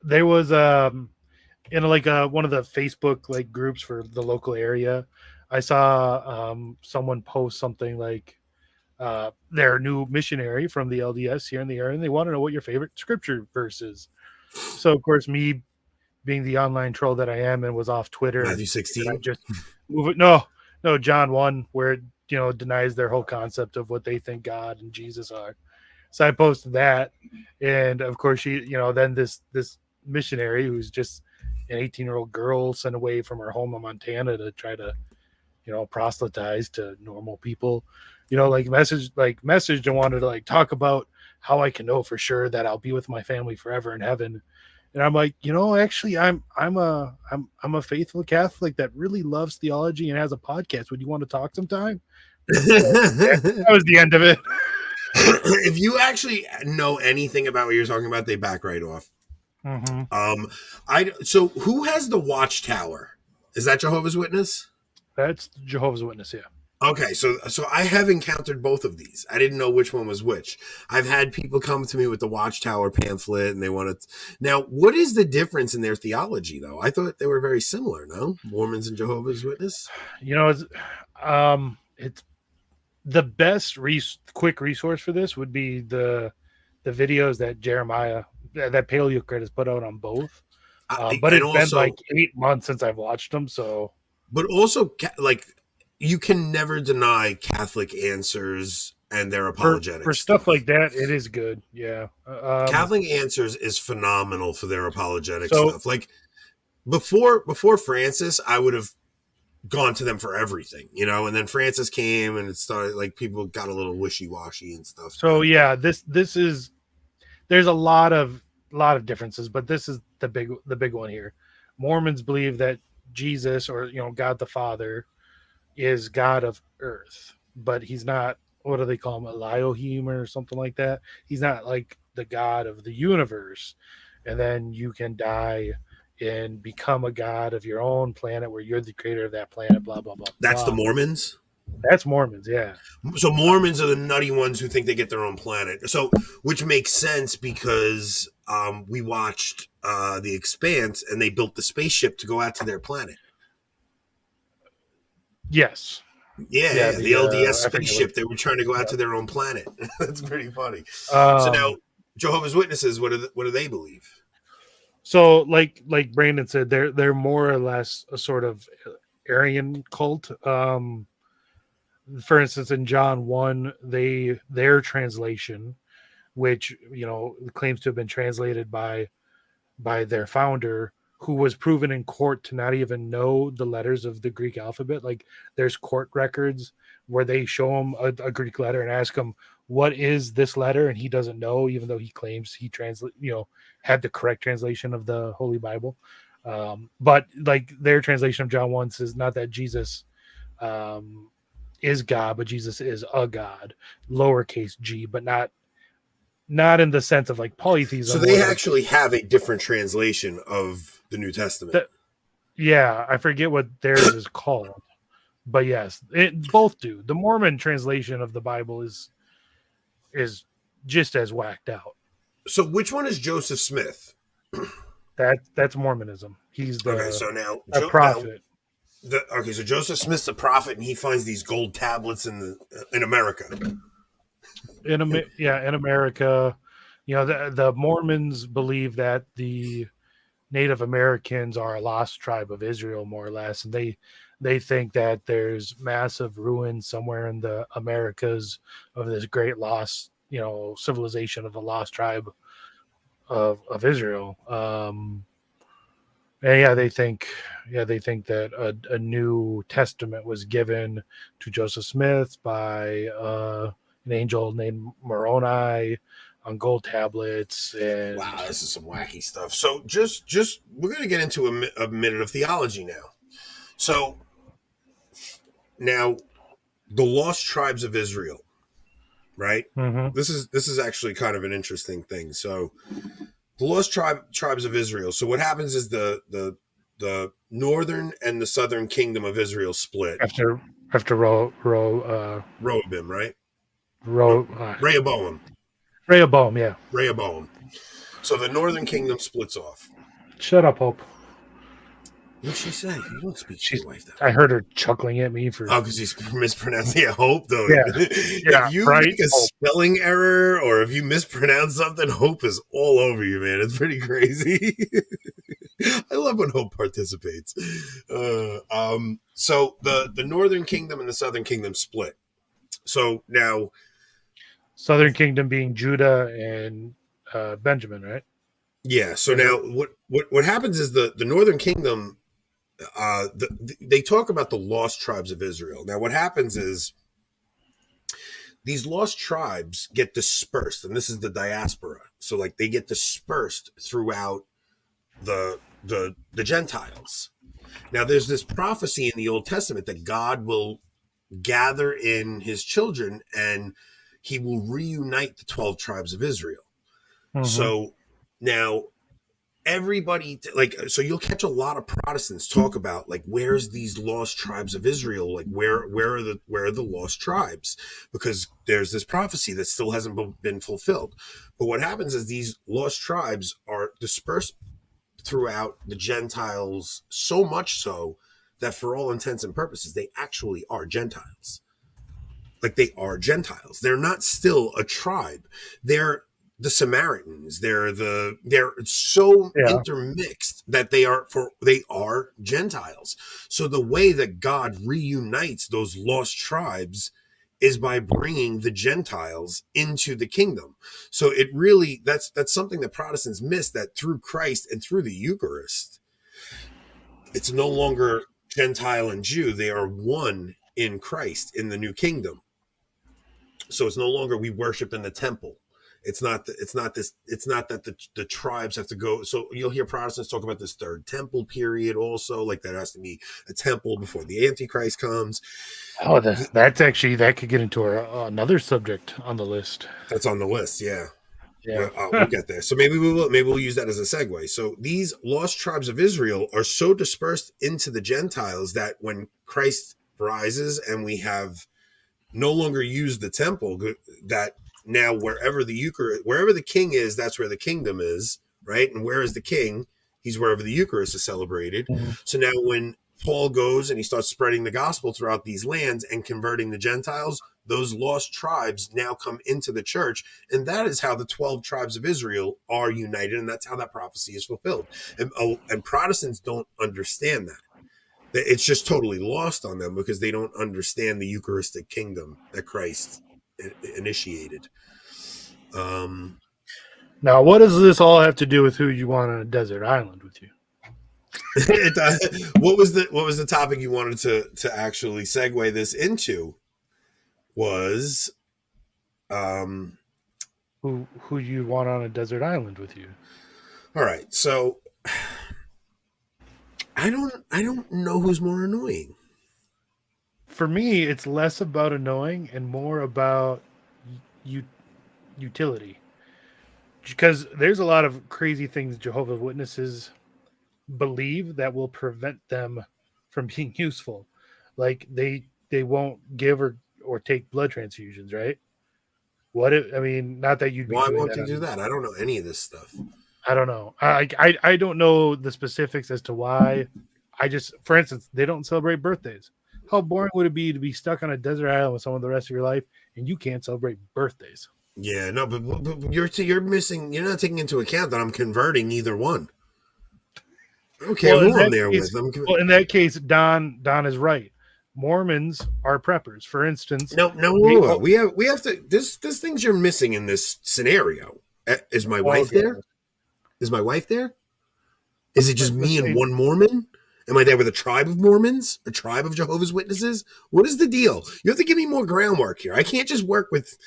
There was in like one of the Facebook like groups for the local area, I saw someone post something like they're a new missionary from the LDS here in the area, and they want to know what your favorite scripture verse is. So of course, me being the online troll that I am and was off Twitter, Matthew 16. I just move it. No, John 1, where it denies their whole concept of what they think God and Jesus are. So I posted that, and of course she, then this missionary who's just an 18-year-old girl sent away from her home in Montana to try to, proselytize to normal people, messaged and wanted to like talk about how I can know for sure that I'll be with my family forever in heaven. And I'm like, actually, I'm a faithful Catholic that really loves theology and has a podcast. Would you want to talk sometime? That was the end of it. If you actually know anything about what you're talking about, they back right off. Mm-hmm. So who has the Watchtower? Is that Jehovah's Witness? That's Jehovah's Witness, yeah. Okay, so I have encountered both of these. I didn't know which one was which. I've had people come to me with the Watchtower pamphlet, and they want to. Now, what is the difference in their theology, though? I thought they were very similar. No, Mormons and Jehovah's Witness. It's the best quick resource for this would be the videos that Jeremiah, that Paleocrit has put out on both. But it's been like 8 months since I've watched them, so. But also, like, you can never deny Catholic answers and their apologetics. For stuff like that, it is good. Yeah. Catholic Answers is phenomenal for their apologetic stuff. Like, before Francis, I would have gone to them for everything, and then Francis came and it started, like, people got a little wishy-washy and stuff. So yeah, this is, there's a lot of differences, but this is the big one here. Mormons believe that Jesus, or God the Father, is God of earth, but he's not, what do they call him, Elohim or something like that. He's not like the God of the universe. And then you can die and become a god of your own planet where you're the creator of that planet, blah blah blah. That's the Mormons? That's Mormons, yeah. So Mormons are the nutty ones who think they get their own planet. So, which makes sense because we watched The Expanse, and they built the spaceship to go out to their planet. Yes. Yeah, the LDS spaceship. They were trying to go out to their own planet. That's pretty funny. So now, Jehovah's Witnesses, what do they believe? So, like Brandon said, they're more or less a sort of Arian cult. For instance, in John 1, their translation, which claims to have been translated by their founder, who was proven in court to not even know the letters of the Greek alphabet. Like, there's court records where they show him a Greek letter and ask him, what is this letter? And he doesn't know, even though he claims he had the correct translation of the Holy Bible. But like, their translation of John 1 says not that Jesus is God, but Jesus is a God, lowercase g, but not in the sense of like polytheism. So they actually have a different translation of the New Testament. Yeah, I forget what theirs is called, but yes, both do. The Mormon translation of the Bible is just as whacked out. So which one is Joseph Smith? That's Mormonism. He's the okay. So now a prophet. So Joseph Smith's a prophet, and he finds these gold tablets in America. In America, the Mormons believe that the Native Americans are a lost tribe of Israel, more or less, and they think that there's massive ruins somewhere in the Americas of this great lost, civilization of the lost tribe of Israel. And they think that a New Testament was given to Joseph Smith by an angel named Moroni on gold tablets. And wow, this is some wacky stuff. So just we're going to get into a minute of theology now. So now the lost tribes of Israel, right? Mm-hmm. This is actually kind of an interesting thing. So the lost tribes of Israel. So what happens is the northern and the southern kingdom of Israel split after Rehoboam, right? Rehoboam, yeah. Rehoboam. So the northern kingdom splits off. Shut up, Hope. What'd she say? You don't speak to your wife that I heard her chuckling at me for because he's mispronouncing. Yeah, Hope though. Yeah. If you make a spelling error or if you mispronounce something, Hope is all over you, man. It's pretty crazy. I love when Hope participates. So the northern kingdom and the southern kingdom split. So now, southern kingdom being Judah and Benjamin, right? Yeah. So now, what happens is the northern kingdom. They talk about the lost tribes of Israel. Now, what happens is these lost tribes get dispersed, and this is the diaspora. So, like, they get dispersed throughout the Gentiles. Now, there's this prophecy in the Old Testament that God will gather in his children and he will reunite the 12 tribes of Israel. Mm-hmm. So now everybody, so you'll catch a lot of Protestants talk about, like, where's these lost tribes of Israel? Like, where are the lost tribes? Because there's this prophecy that still hasn't been fulfilled. But what happens is these lost tribes are dispersed throughout the Gentiles, so much so that for all intents and purposes, they actually are Gentiles. Like, they are Gentiles. They're not still a tribe. They're the Samaritans. They're so intermixed that they are Gentiles. So the way that God reunites those lost tribes is by bringing the Gentiles into the kingdom. So it really, that's something that Protestants miss, that through Christ and through the Eucharist, it's no longer Gentile and Jew. They are one in Christ in the new kingdom. So it's no longer we worship in the temple. It's not that the tribes have to go. So you'll hear Protestants talk about this third temple period also, like there has to be a temple before the Antichrist comes. Oh, that could get into another subject on the list. That's on the list, yeah. We'll get there. So maybe we'll use that as a segue. So these lost tribes of Israel are so dispersed into the Gentiles that when Christ rises and we have no longer used the temple, that now wherever the king is, that's where the kingdom is, right? And where is the king? He's wherever the Eucharist is celebrated. Mm-hmm. So now when Paul goes and he starts spreading the gospel throughout these lands and converting the Gentiles, those lost tribes now come into the church. And that is how the 12 tribes of Israel are united. And that's how that prophecy is fulfilled. And Protestants don't understand that. It's just totally lost on them because they don't understand the Eucharistic kingdom that Christ initiated. Now, what does this all have to do with who you want on a desert island with you? What was the topic you wanted to actually segue this into? Was who you want on a desert island with you? All right, so I don't know who's more annoying. For me, it's less about annoying and more about utility. Because there's a lot of crazy things Jehovah's Witnesses believe that will prevent them from being useful. Like they won't give or take blood transfusions, right? Not that you'd be. Why won't they do that? I don't know any of this stuff. I don't know. I don't know the specifics as to why. For instance, they don't celebrate birthdays. How boring would it be to be stuck on a desert island with someone the rest of your life and you can't celebrate birthdays? Yeah, no, but you're missing. You're not taking into account that I'm converting either one. Okay, who I'm there with. Well, in that case, Don is right. Mormons are preppers. For instance, no. We have to. This things you're missing in this scenario. Is my wife there? Is my wife there? Is it just me and one Mormon? Am I there with a tribe of Mormons? A tribe of Jehovah's Witnesses? What is the deal? You have to give me more groundwork here. I can't just work with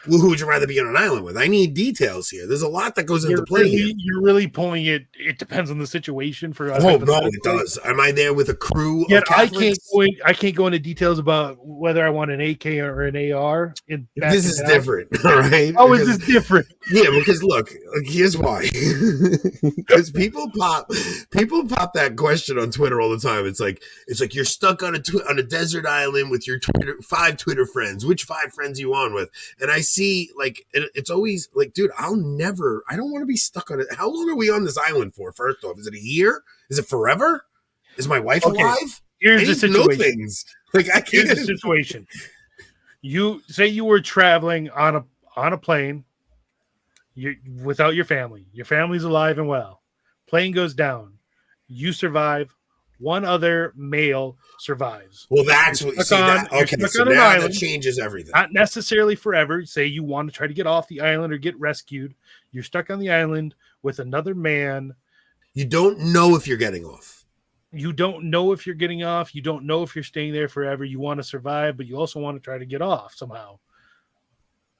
who would you rather be on an island with? I need details here. There's a lot that goes into play here. You're really pulling it. It depends on the situation for us. Oh, no, it does. Am I there with a crew of Catholics? I can't go into details about whether I want an AK or an AR. This is different, all right? How is this different? Yeah, because look, here's why. Because people pop that question on Twitter all the time. It's like you're stuck on a desert island with your 5 Twitter friends. Which 5 friends you on with? And I see, like, it's always like, dude, I don't want to be stuck on it. How long are we on this island for? First off, is it a year? Is it forever? Is my wife alive? Here's the situation. Like, I can't. Here's the situation. You say you were traveling on a plane, without your family. Your family's alive and well. Plane goes down. You survive. One other male survives. Well, that's what. So now that changes everything. Not necessarily forever. Say you want to try to get off the island or get rescued. You're stuck on the island with another man. You don't know if you're getting off. You don't know if you're getting off. You don't know if you're staying there forever. You want to survive, but you also want to try to get off somehow.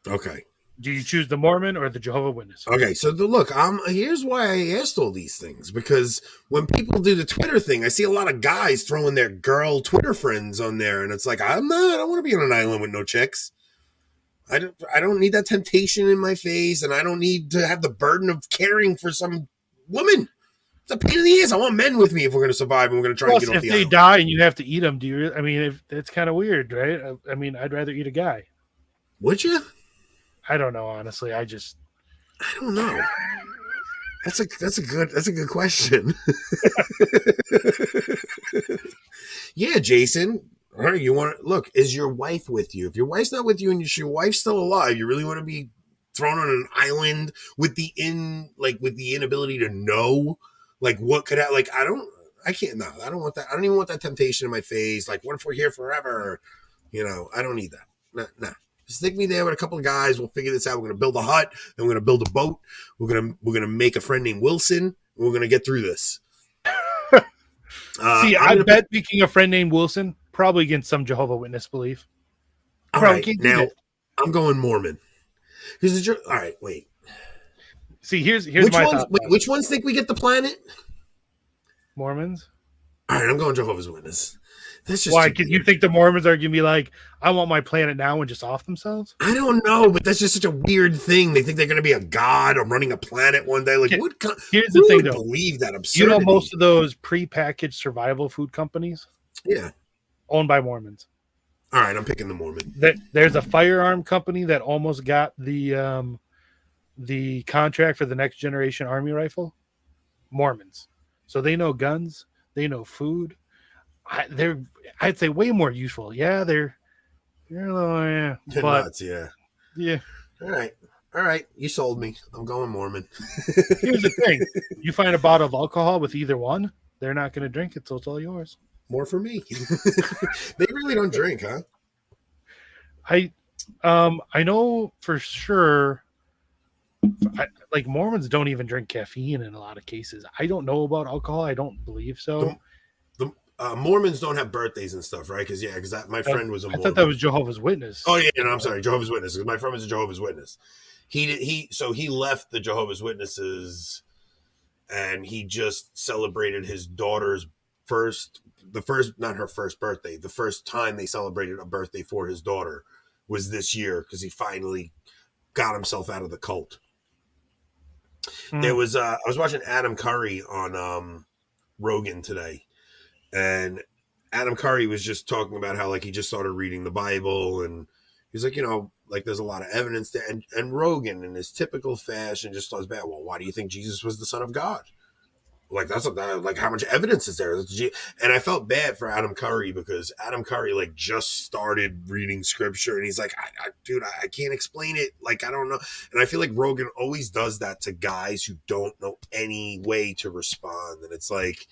Okay. Do you choose the Mormon or the Jehovah's Witness? Okay, so look, here's why I asked all these things, because when people do the Twitter thing, I see a lot of guys throwing their girl Twitter friends on there, and it's like, I don't want to be on an island with no chicks. I don't need that temptation in my face, and I don't need to have the burden of caring for some woman. It's a pain in the ass. I want men with me if we're going to survive and we're going to try and get off the island. If they die and you have to eat them, it's kind of weird, right? I mean, I'd rather eat a guy. Would you? I don't know, honestly. I don't know. That's a good question. Yeah, Jason. All right, look, is your wife with you? If your wife's not with you and your wife's still alive, you really want to be thrown on an island with the inability to know, like, what could happen? Like, I don't want that. I don't even want that temptation in my face. Like, what if we're here forever? I don't need that. Nah. Stick me there with a couple of guys. We'll figure this out. We're going to build a hut. Then we're going to build a boat. We're going to make a friend named Wilson. And we're going to get through this. I bet making a friend named Wilson probably against some Jehovah's Witness belief. All right, now I'm going Mormon. All right, wait. See, here's my thought. Which ones think we get the planet? Mormons. All right, I'm going Jehovah's Witness. That's just why? Because you think the Mormons are going to be like, I want my planet now and just off themselves? I don't know, but that's just such a weird thing. They think they're going to be a god or running a planet one day. Like, here's the thing, though. Believe that absurdity? Most of those prepackaged survival food companies, owned by Mormons. All right, I'm picking the Mormon. There's a firearm company that almost got the contract for the next generation army rifle. Mormons, so they know guns, they know food. I'd say way more useful. Yeah, they're nuts. Yeah. All right. You sold me. I'm going Mormon. Here's the thing: you find a bottle of alcohol with either one, they're not going to drink it, so it's all yours. more for me. They really don't drink, huh? I know for sure. Like Mormons don't even drink caffeine in a lot of cases. I don't know about alcohol. I don't believe so. The Mormons don't have birthdays and stuff, right? Because my friend was a Mormon. I thought that was Jehovah's Witness. Oh yeah, no, I'm sorry, Jehovah's Witness. Because my friend was a Jehovah's Witness. He left the Jehovah's Witnesses, and he just celebrated his daughter's not her first birthday. The first time they celebrated a birthday for his daughter was this year because he finally got himself out of the cult. There was I was watching Adam Curry on Rogan today, and Adam Curry was just talking about how like he just started reading the Bible, and he's like, like there's a lot of evidence there, and Rogan in his typical fashion just starts back. Well, why do you think Jesus was the Son of God? Like like how much evidence is there? And I felt bad for Adam Curry because Adam Curry like just started reading scripture, and he's like, dude, I can't explain it. Like I don't know. And I feel like Rogan always does that to guys who don't know any way to respond, and it's like.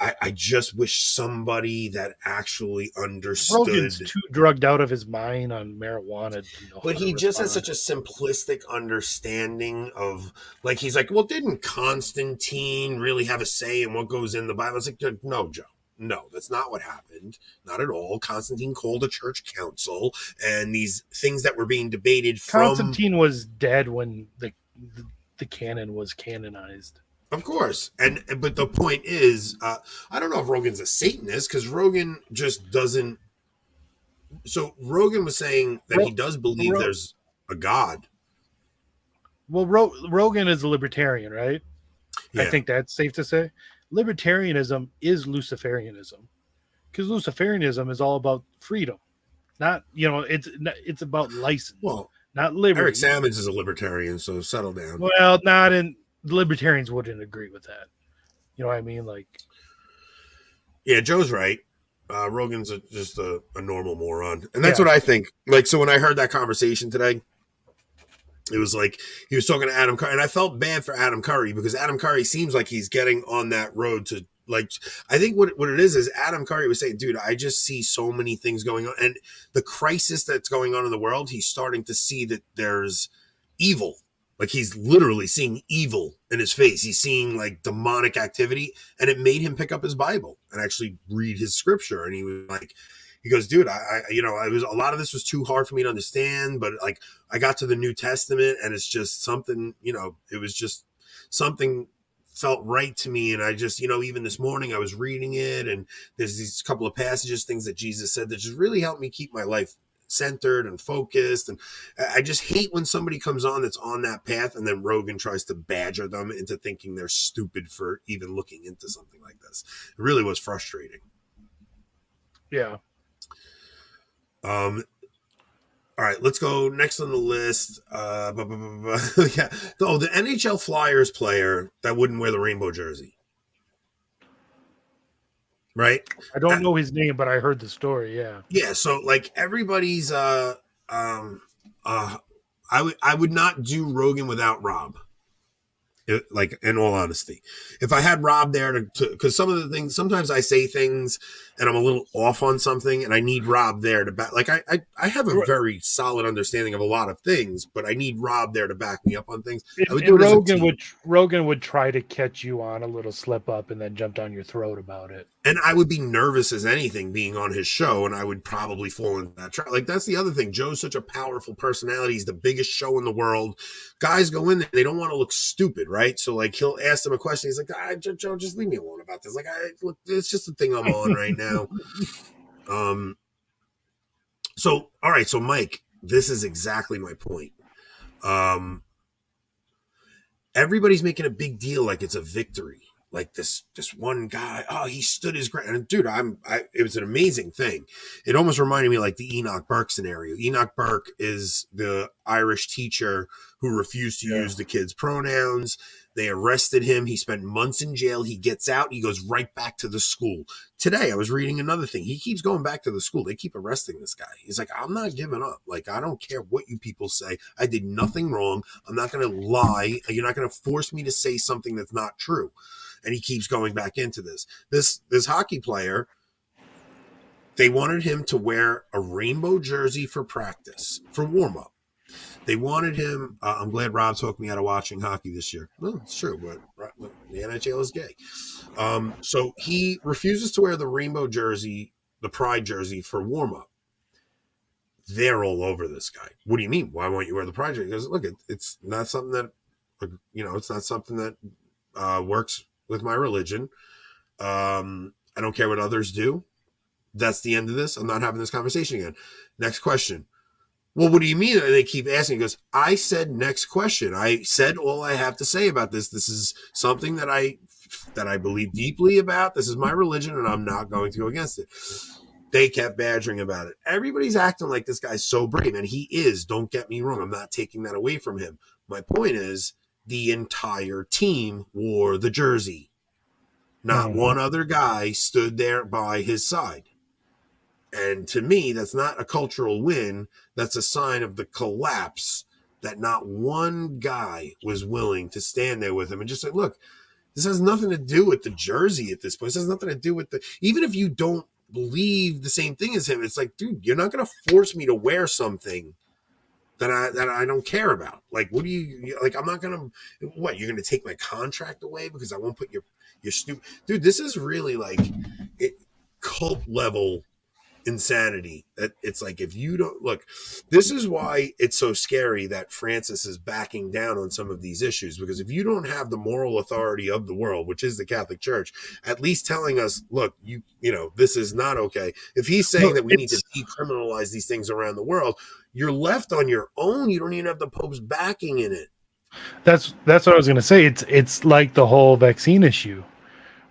I just wish somebody that actually understood. Rogan's too drugged out of his mind on marijuana. But he just has such a simplistic understanding of, like, he's like, well, didn't Constantine really have a say in what goes in the Bible? It's like, no, Joe. No, that's not what happened. Not at all. Constantine called a church council, and these things that were being debated from... Constantine was dead when the canon was canonized. Of course. But the point is, I don't know if Rogan's a Satanist, because Rogan just doesn't... So Rogan was saying that he does believe there's a God. Well, Rogan is a libertarian, right? Yeah. I think that's safe to say. Libertarianism is Luciferianism, because Luciferianism is all about freedom. Not, it's about license, not liberty. Eric Sammons is a libertarian, so settle down. Well, not in... The libertarians wouldn't agree with that. You know what I mean? Like, yeah, Joe's right. Rogan's just a normal moron, and that's what I think. Like, so when I heard that conversation today, it was like he was talking to Adam Curry, and I felt bad for Adam Curry because Adam Curry seems like he's getting on that road to, like, I think what it is Adam Curry was saying, dude, I just see so many things going on, and the crisis that's going on in the world, he's starting to see that there's evil. Like, he's literally seeing evil in his face. He's seeing, like, demonic activity. And it made him pick up his Bible and actually read his scripture. And he was like, he goes, dude, I was, a lot of this was too hard for me to understand. But, like, I got to the New Testament, and it's just something, it was just something felt right to me. And I just, even this morning I was reading it. And there's these couple of passages, things that Jesus said that just really helped me keep my life centered and focused. And I just hate when somebody comes on that's on that path and then Rogan tries to badger them into thinking they're stupid for even looking into something like this. It really was frustrating. Yeah. All right, let's go next on the list. Yeah. The NHL Flyers player that wouldn't wear the rainbow jersey. Right? I don't know his name, but I heard the story. Yeah. Yeah. So, like, everybody's, I would not do Rogan without Rob. Like, in all honesty, if I had Rob there because some of the things, sometimes I say things and I'm a little off on something and I need Rob there to back. Like, I have a very solid understanding of a lot of things, but I need Rob there to back me up on things. I would do it Rogan would try to catch you on a little slip up and then jump down your throat about it. And I would be nervous as anything being on his show, and I would probably fall into that trap. Like, that's the other thing. Joe's such a powerful personality. He's the biggest show in the world. Guys go in there, they don't want to look stupid, right? So, like, he'll ask them a question. He's like, Joe, just leave me alone about this. Like, look, it's just the thing I'm on right now. So, all right. So, Mike, this is exactly my point. Everybody's making a big deal like it's a victory. Like this one guy, he stood his ground. And dude, it was an amazing thing. It almost reminded me like the Enoch Burke scenario. Enoch Burke is the Irish teacher who refused to use the kids' pronouns. They arrested him. He spent months in jail. He gets out. He goes right back to the school. Today, I was reading another thing. He keeps going back to the school. They keep arresting this guy. He's like, I'm not giving up. Like, I don't care what you people say. I did nothing wrong. I'm not going to lie. You're not going to force me to say something that's not true. And he keeps going back into this. This hockey player They wanted him to wear a rainbow jersey for practice, for warm-up. They wanted him. I'm glad Rob talked me out of watching hockey this year. No, it's true, but the NHL is gay. So he refuses to wear the rainbow jersey, the pride jersey, for warm-up. They're all over this guy. What do you mean? Why won't you wear the pride jersey? He goes, look, it's not something that, it's not something that works with my religion. I don't care what others do. That's the end of this. I'm not having this conversation again. Next question. Well, what do you mean? And they keep asking. He goes, I said next question. I said all I have to say about this. This is something that I believe deeply about. This is my religion, and I'm not going to go against it. They kept badgering about it. Everybody's acting like this guy's so brave, and he is. Don't get me wrong. I'm not taking that away from him. My point is the entire team wore the jersey. Not one other guy stood there by his side. And to me, that's not a cultural win. That's a sign of the collapse that not one guy was willing to stand there with him and just say, look, this has nothing to do with the jersey at this point. This has nothing to do with even if you don't believe the same thing as him, it's like, dude, you're not going to force me to wear something that I don't care about. Like, what do you, like, I'm not going to, what, you're going to take my contract away because I won't put your stupid, dude, this is really like cult level insanity. That it's like, if you don't look, this is why it's so scary that Francis is backing down on some of these issues, because if you don't have the moral authority of the world, which is the Catholic Church, at least telling us, look, you know, this is not okay. If he's saying that we need to decriminalize these things around the world, you're left on your own. You don't even have the Pope's backing in it. That's what I was going to say. It's like the whole vaccine issue,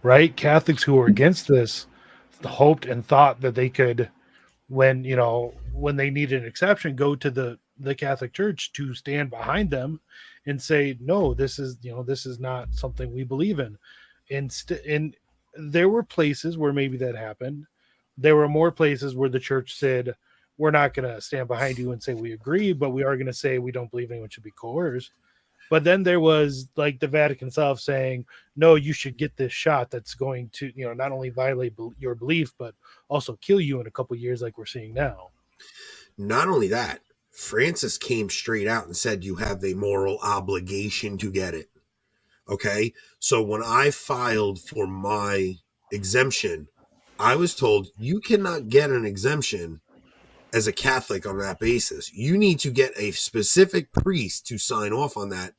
right? Catholics who were against this hoped and thought that they could, when they needed an exception, go to the Catholic Church to stand behind them and say, no, this is not something we believe in. And there were places where maybe that happened. There were more places where the church said, we're not going to stand behind you and say we agree, but we are going to say we don't believe anyone should be coerced. But then there was like the Vatican itself saying, no, you should get this shot that's going to, not only violate your belief, but also kill you in a couple of years like we're seeing now. Not only that, Francis came straight out and said you have a moral obligation to get it. Okay? So when I filed for my exemption, I was told you cannot get an exemption as a Catholic on that basis. You need to get a specific priest to sign off on that,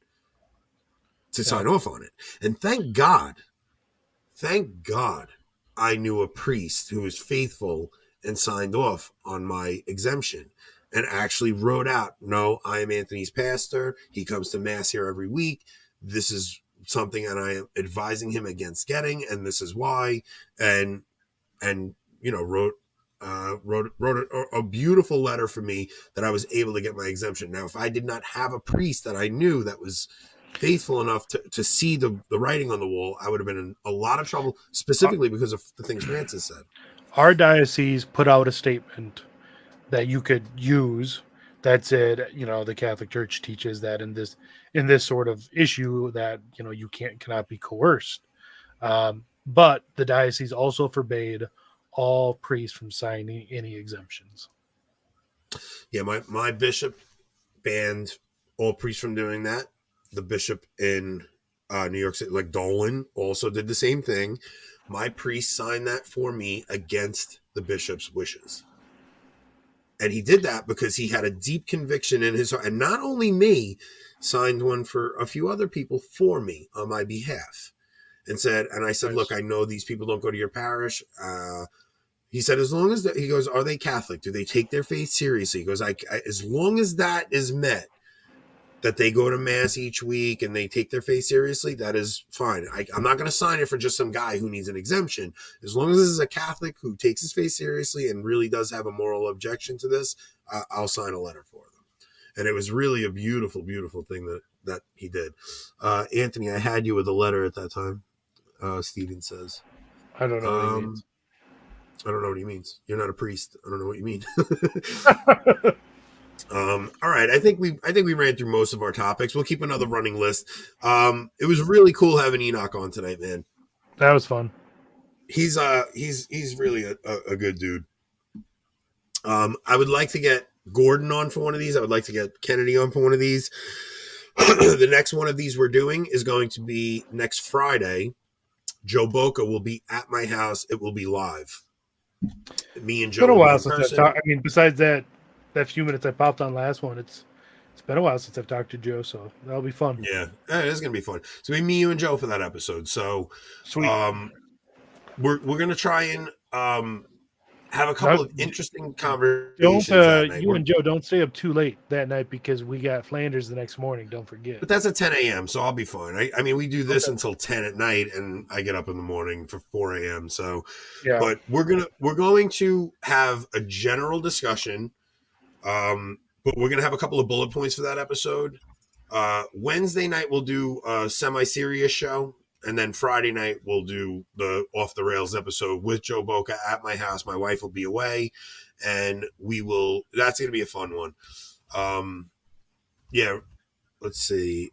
sign off on it. And thank God, I knew a priest who was faithful and signed off on my exemption and actually wrote out, no, I am Anthony's pastor. He comes to mass here every week. This is something that I am advising him against getting, and this is why. And wrote a beautiful letter for me that I was able to get my exemption. Now, if I did not have a priest that I knew that was faithful enough to see the writing on the wall, I would have been in a lot of trouble, specifically because of the things Francis said. Our diocese put out a statement that you could use that said, the Catholic Church teaches that in this sort of issue that, you cannot be coerced. But the diocese also forbade all priests from signing any exemptions. Yeah, my bishop banned all priests from doing that. The bishop in New York City, like Dolan, also did the same thing. My priest signed that for me against the bishop's wishes. And he did that because he had a deep conviction in his heart. And not only me, signed one for a few other people for me on my behalf. And I said, look, I know these people don't go to your parish. He said, as long as he goes, are they Catholic? Do they take their faith seriously? He goes, as long as that is met, that they go to mass each week and they take their faith seriously, that is fine. I'm not going to sign it for just some guy who needs an exemption. As long as this is a Catholic who takes his faith seriously and really does have a moral objection to this, I'll sign a letter for them. And it was really a beautiful, beautiful thing that he did. Anthony, I had you with a letter at that time. Stephen says, I don't know what he means. I don't know what he means. You're not a priest. I don't know what you mean. All right. I think we ran through most of our topics. We'll keep another running list. It was really cool having Enoch on tonight, man. That was fun. He's really a good dude. I would like to get Gordon on for one of these. I would like to get Kennedy on for one of these. The next one of these we're doing is going to be next Friday. Joe Boca will be at my house. It will be live. Me and Joe. It's been a will be while in since I've person. talked. I mean, besides that few minutes I popped on last one, it's been a while since I've talked to Joe, so that'll be fun. Yeah, it is gonna be fun. So we, me, you, and Joe for that episode. So, Sweet. We're gonna try and have a couple of interesting conversations. Don't you and Joe don't stay up too late that night because we got Flanders the next morning. Don't forget. But that's at 10 a.m., so I'll be fine. I mean, we do this until 10 at night, and I get up in the morning for 4 a.m. So, yeah. But we're going to have a general discussion. But we're gonna have a couple of bullet points for that episode. Wednesday night we'll do a semi-serious show. And then Friday night, we'll do the Off the Rails episode with Joe Boca at my house. My wife will be away, and that's going to be a fun one. Yeah, let's see.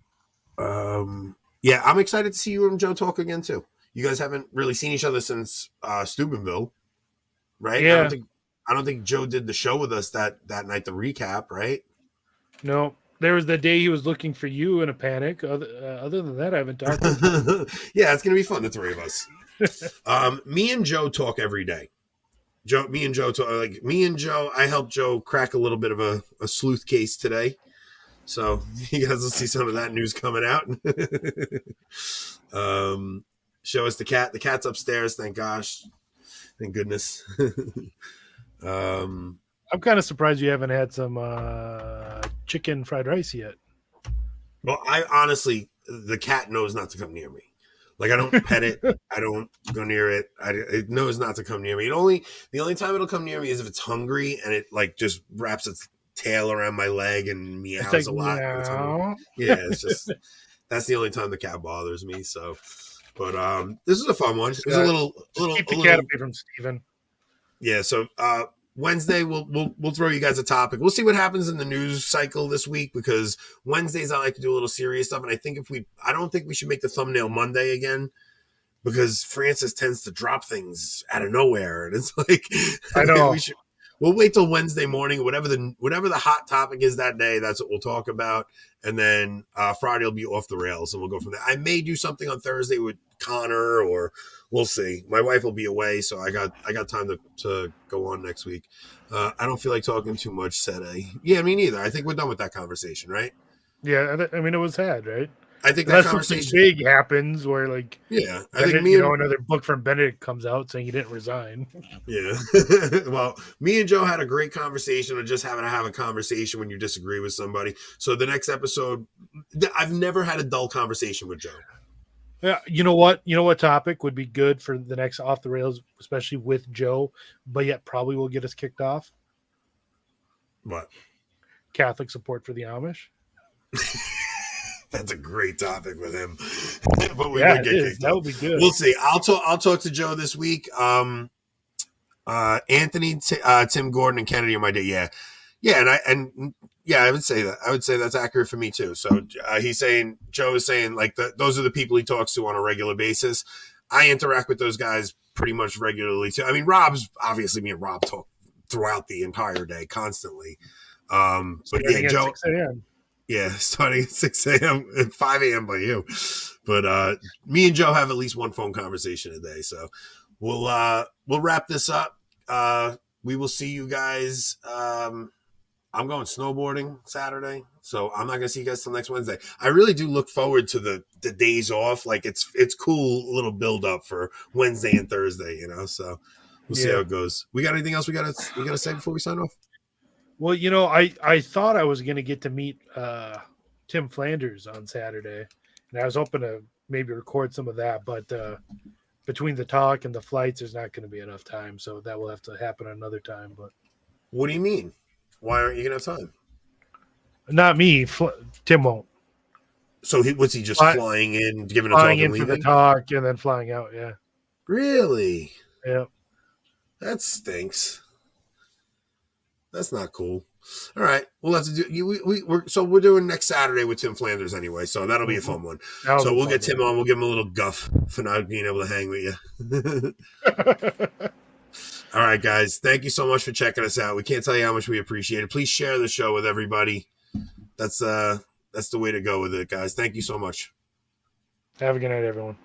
Yeah, I'm excited to see you and Joe talk again, too. You guys haven't really seen each other since Steubenville, right? Yeah. I don't think Joe did the show with us that night, the recap, right? No. There was the day he was looking for you in a panic. Other than that, I haven't talked to him. Yeah, it's going to be fun, the three of us. Me and Joe talk every day. Me and Joe, I helped Joe crack a little bit of a sleuth case today. So you guys will see some of that news coming out. Show us the cat. The cat's upstairs, thank gosh. Thank goodness. I'm kind of surprised you haven't had some chicken fried rice yet. Well, I honestly, the cat knows not to come near me. Like, I don't pet it. I don't go near it. It knows not to come near me. The only time it'll come near me is if it's hungry and it like just wraps its tail around my leg and meows like, a lot. Yeah, it's just that's the only time the cat bothers me. So, but this is a fun one. It was a little keep the cat away from Steven. Yeah. So Wednesday we'll throw you guys a topic. We'll see what happens in the news cycle this week, because Wednesdays I like to do a little serious stuff, and I don't think we should make the thumbnail Monday again, because Francis tends to drop things out of nowhere, and it's like I know we'll wait till Wednesday morning, whatever the hot topic is that day. That's what we'll talk about, and then Friday will be off the rails, and we'll go from there. I may do something on Thursday with Connor, or we'll see. My wife will be away, so I got time to go on next week. I don't feel like talking too much, said I. Yeah, me neither. I think we're done with that conversation, right? Yeah, I mean, it was had, right? I think unless that conversation something big happens where, like, yeah, I think another book from Benedict comes out saying he didn't resign. Yeah. Well, me and Joe had a great conversation, of just having to have a conversation when you disagree with somebody. So the next episode, I've never had a dull conversation with Joe. Yeah, you know what topic would be good for the next Off the Rails, especially with Joe, but yet probably will get us kicked off? What? Catholic support for the Amish. That's a great topic with him. But we would get kicked that would be good. We'll see. I'll talk to Joe this week. Anthony, Tim Gordon, and Kennedy are my day. Yeah, I would say that. I would say that's accurate for me too. So Joe is saying like those are the people he talks to on a regular basis. I interact with those guys pretty much regularly too. I mean, obviously me and Rob talk throughout the entire day, constantly. But yeah, Joe. 6 a.m. Yeah, starting at 6 a.m. and 5 a.m. by you. But me and Joe have at least one phone conversation a day. So we'll wrap this up. We will see you guys. I'm going snowboarding Saturday, so I'm not going to see you guys till next Wednesday. I really do look forward to the days off. Like it's cool, little build up for Wednesday and Thursday, so we'll see how it goes. We got anything else we got to say before we sign off? Well, I thought I was going to get to meet Tim Flanders on Saturday, and I was hoping to maybe record some of that, but between the talk and the flights, there's not going to be enough time, so that will have to happen another time. But what do you mean? Why aren't you going to have time? Not me. Tim won't. So was he just flying in, giving a talk and leaving? For the talk and then flying out, yeah. Really? Yeah. That stinks. That's not cool. All right. We'll have to do. We're doing next Saturday with Tim Flanders anyway, so that'll be a fun one. So we'll get Tim on. We'll give him a little guff for not being able to hang with you. All right, guys. Thank you so much for checking us out. We can't tell you how much we appreciate it. Please share the show with everybody. That's the way to go with it, guys. Thank you so much. Have a good night, everyone.